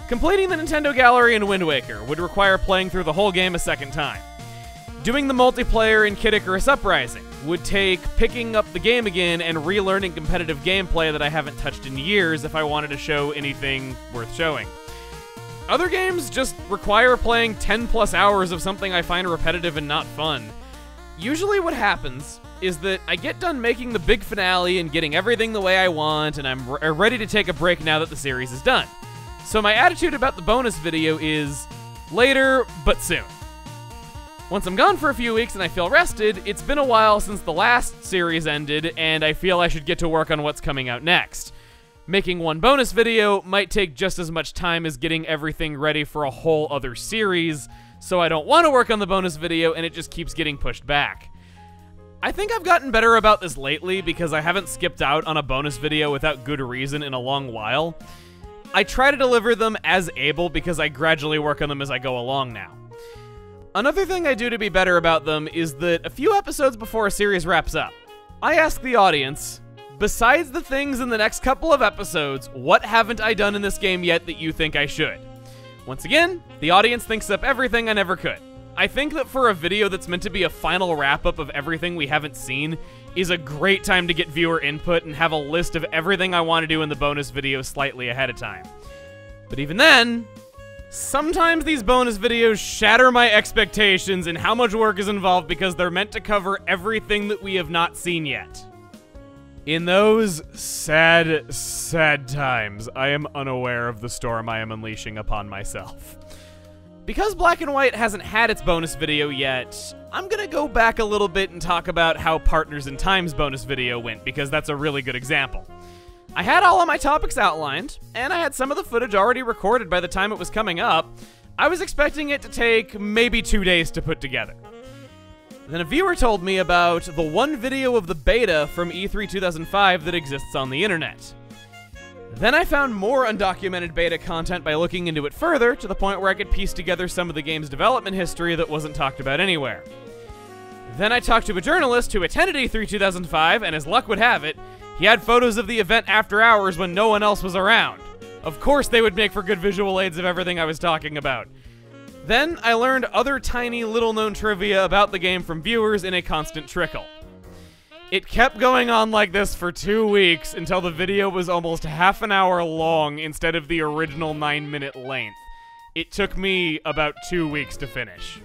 completing the Nintendo Gallery in Wind Waker would require playing through the whole game a second time. Doing the multiplayer in Kid Icarus Uprising would take picking up the game again and relearning competitive gameplay that I haven't touched in years if I wanted to show anything worth showing. Other games just require playing 10 plus hours of something I find repetitive and not fun. Usually what happens is that I get done making the big finale and getting everything the way I want, and I'm ready to take a break now that the series is done. So my attitude about the bonus video is later, but soon. Once I'm gone for a few weeks and I feel rested, it's been a while since the last series ended, and I feel I should get to work on what's coming out next. Making one bonus video might take just as much time as getting everything ready for a whole other series, so I don't want to work on the bonus video and it just keeps getting pushed back. I think I've gotten better about this lately because I haven't skipped out on a bonus video without good reason in a long while. I try to deliver them as able because I gradually work on them as I go along now. Another thing I do to be better about them is that a few episodes before a series wraps up, I ask the audience, besides the things in the next couple of episodes, what haven't I done in this game yet that you think I should? Once again, the audience thinks up everything I never could. I think that for a video that's meant to be a final wrap-up of everything we haven't seen is a great time to get viewer input and have a list of everything I want to do in the bonus video slightly ahead of time. But even then, sometimes these bonus videos shatter my expectations in how much work is involved because they're meant to cover everything that we have not seen yet. In those sad, sad times, I am unaware of the storm I am unleashing upon myself. Because Black and White hasn't had its bonus video yet, I'm gonna go back a little bit and talk about how Partners in Time's bonus video went, because that's a really good example. I had all of my topics outlined, and I had some of the footage already recorded by the time it was coming up. I was expecting it to take maybe 2 days to put together. Then a viewer told me about the one video of the beta from E3 2005 that exists on the internet. Then I found more undocumented beta content by looking into it further, to the point where I could piece together some of the game's development history that wasn't talked about anywhere. Then I talked to a journalist who attended E3 2005, and as luck would have it, he had photos of the event after hours when no one else was around. Of course they would make for good visual aids of everything I was talking about. Then I learned other tiny little-known trivia about the game from viewers in a constant trickle. It kept going on like this for 2 weeks until the video was almost half an hour long instead of the original 9-minute length. It took me about 2 weeks to finish.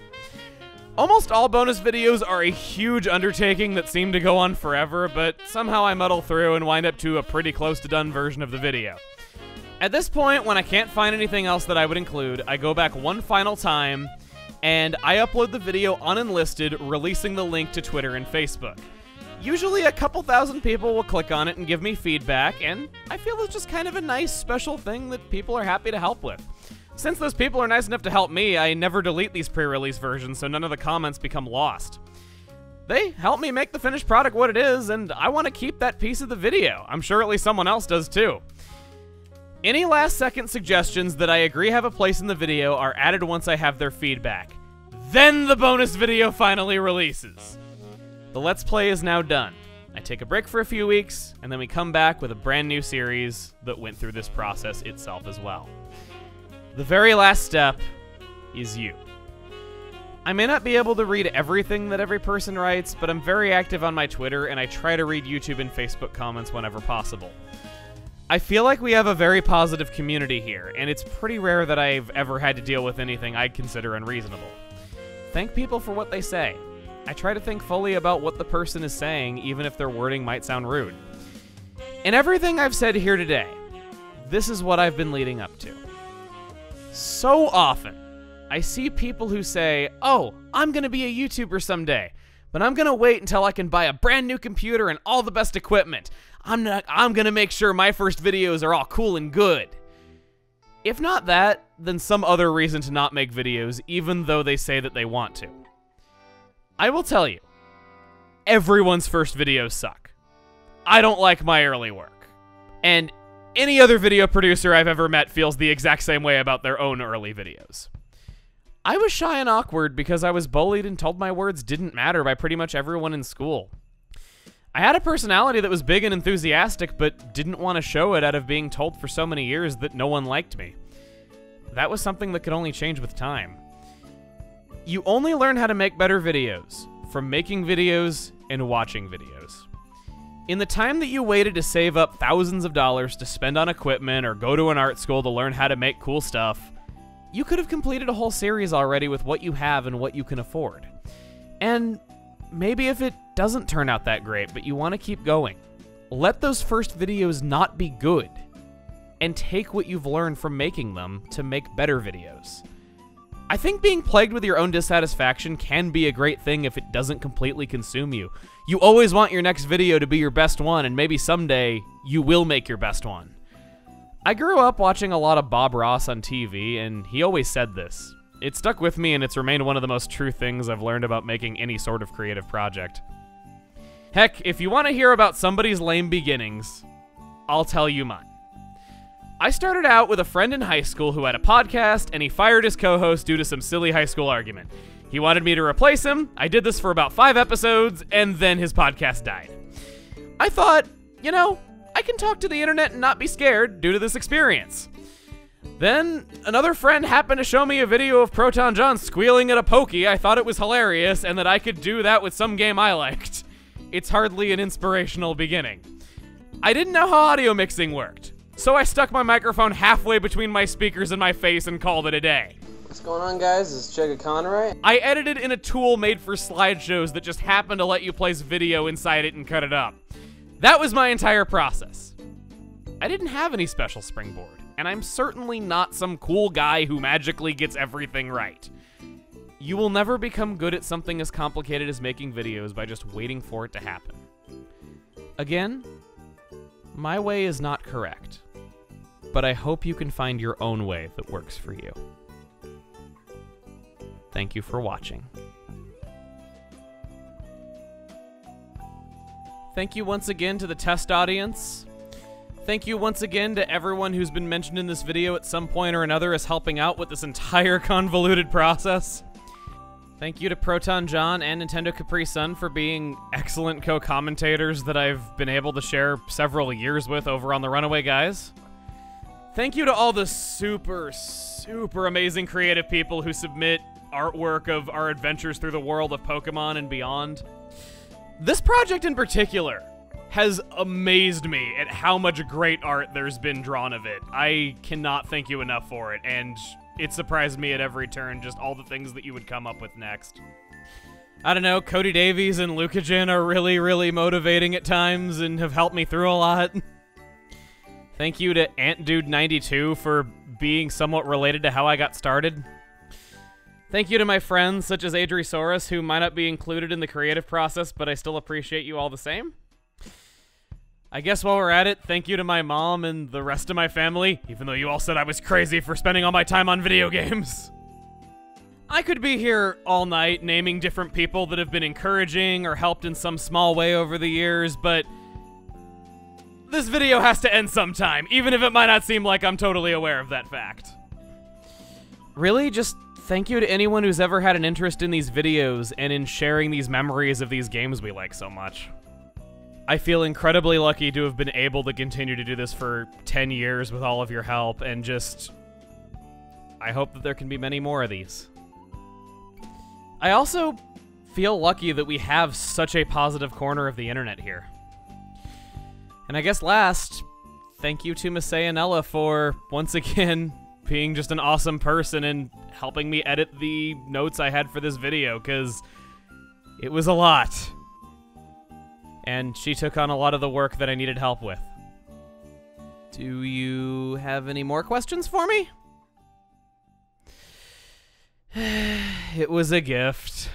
Almost all bonus videos are a huge undertaking that seem to go on forever, but somehow I muddle through and wind up to a pretty close to done version of the video. At this point, when I can't find anything else that I would include, I go back one final time, and I upload the video unenlisted, releasing the link to Twitter and Facebook. Usually a couple thousand people will click on it and give me feedback, and I feel it's just kind of a nice, special thing that people are happy to help with. Since those people are nice enough to help me, I never delete these pre-release versions so none of the comments become lost. They help me make the finished product what it is, and I want to keep that piece of the video. I'm sure at least someone else does too. Any last-second suggestions that I agree have a place in the video are added once I have their feedback. Then the bonus video finally releases. The Let's Play is now done. I take a break for a few weeks, and then we come back with a brand new series that went through this process itself as well. The very last step is you. I may not be able to read everything that every person writes, but I'm very active on my Twitter, and I try to read YouTube and Facebook comments whenever possible. I feel like we have a very positive community here, and it's pretty rare that I've ever had to deal with anything I'd consider unreasonable. Thank people for what they say. I try to think fully about what the person is saying, even if their wording might sound rude. In everything I've said here today, this is what I've been leading up to. So often, I see people who say, "Oh, I'm gonna be a YouTuber someday, but I'm gonna wait until I can buy a brand new computer and all the best equipment. I'm gonna make sure my first videos are all cool and good." If not that, then some other reason to not make videos, even though they say that they want to. I will tell you, everyone's first videos suck. I don't like my early work. And any other video producer I've ever met feels the exact same way about their own early videos. I was shy and awkward because I was bullied and told my words didn't matter by pretty much everyone in school. I had a personality that was big and enthusiastic, but didn't want to show it out of being told for so many years that no one liked me. That was something that could only change with time. You only learn how to make better videos from making videos and watching videos. In the time that you waited to save up thousands of dollars to spend on equipment or go to an art school to learn how to make cool stuff, you could have completed a whole series already with what you have and what you can afford. And maybe if it doesn't turn out that great, but you want to keep going, let those first videos not be good, and take what you've learned from making them to make better videos. I think being plagued with your own dissatisfaction can be a great thing if it doesn't completely consume you. You always want your next video to be your best one, and maybe someday you will make your best one. I grew up watching a lot of Bob Ross on TV, and he always said this. It stuck with me, and it's remained one of the most true things I've learned about making any sort of creative project. Heck, if you want to hear about somebody's lame beginnings, I'll tell you mine. I started out with a friend in high school who had a podcast, and he fired his co-host due to some silly high school argument. He wanted me to replace him. I did this for about 5 episodes, and then his podcast died. I thought, you know, I can talk to the internet and not be scared due to this experience. Then, another friend happened to show me a video of Proton John squealing at a pokey. I thought it was hilarious, and that I could do that with some game I liked. It's hardly an inspirational beginning. I didn't know how audio mixing worked, so I stuck my microphone halfway between my speakers and my face and called it a day. What's going on, guys? This is Chugga Conroy. I edited in a tool made for slideshows that just happened to let you place video inside it and cut it up. That was my entire process. I didn't have any special springboard, and I'm certainly not some cool guy who magically gets everything right. You will never become good at something as complicated as making videos by just waiting for it to happen. Again, my way is not correct, but I hope you can find your own way that works for you. Thank you for watching. Thank you once again to the test audience. Thank you once again to everyone who's been mentioned in this video at some point or another as helping out with this entire convoluted process. Thank you to Proton John and Nintendo Capri Sun for being excellent co-commentators that I've been able to share several years with over on the Runaway Guys. Thank you to all the super amazing creative people who submit artwork of our adventures through the world of Pokemon and beyond. This project in particular has amazed me at how much great art there's been drawn of it. I cannot thank you enough for it, and it surprised me at every turn, just all the things that you would come up with next. I don't know, Cody Davies and Lucagen are really, really motivating at times and have helped me through a lot. Thank you to AntDude92 for being somewhat related to how I got started. Thank you to my friends such as Adrisaurus, who might not be included in the creative process, but I still appreciate you all the same. I guess while we're at it, thank you to my mom and the rest of my family, even though you all said I was crazy for spending all my time on video games. I could be here all night naming different people that have been encouraging or helped in some small way over the years, but this video has to end sometime, even if it might not seem like I'm totally aware of that fact. Really, just thank you to anyone who's ever had an interest in these videos and in sharing these memories of these games we like so much. I feel incredibly lucky to have been able to continue to do this for 10 years with all of your help, and just, I hope that there can be many more of these. I also feel lucky that we have such a positive corner of the internet here. And I guess last, thank you to Masayanella for, once again, being just an awesome person and helping me edit the notes I had for this video, because it was a lot. And she took on a lot of the work that I needed help with. Do you have any more questions for me? It was a gift.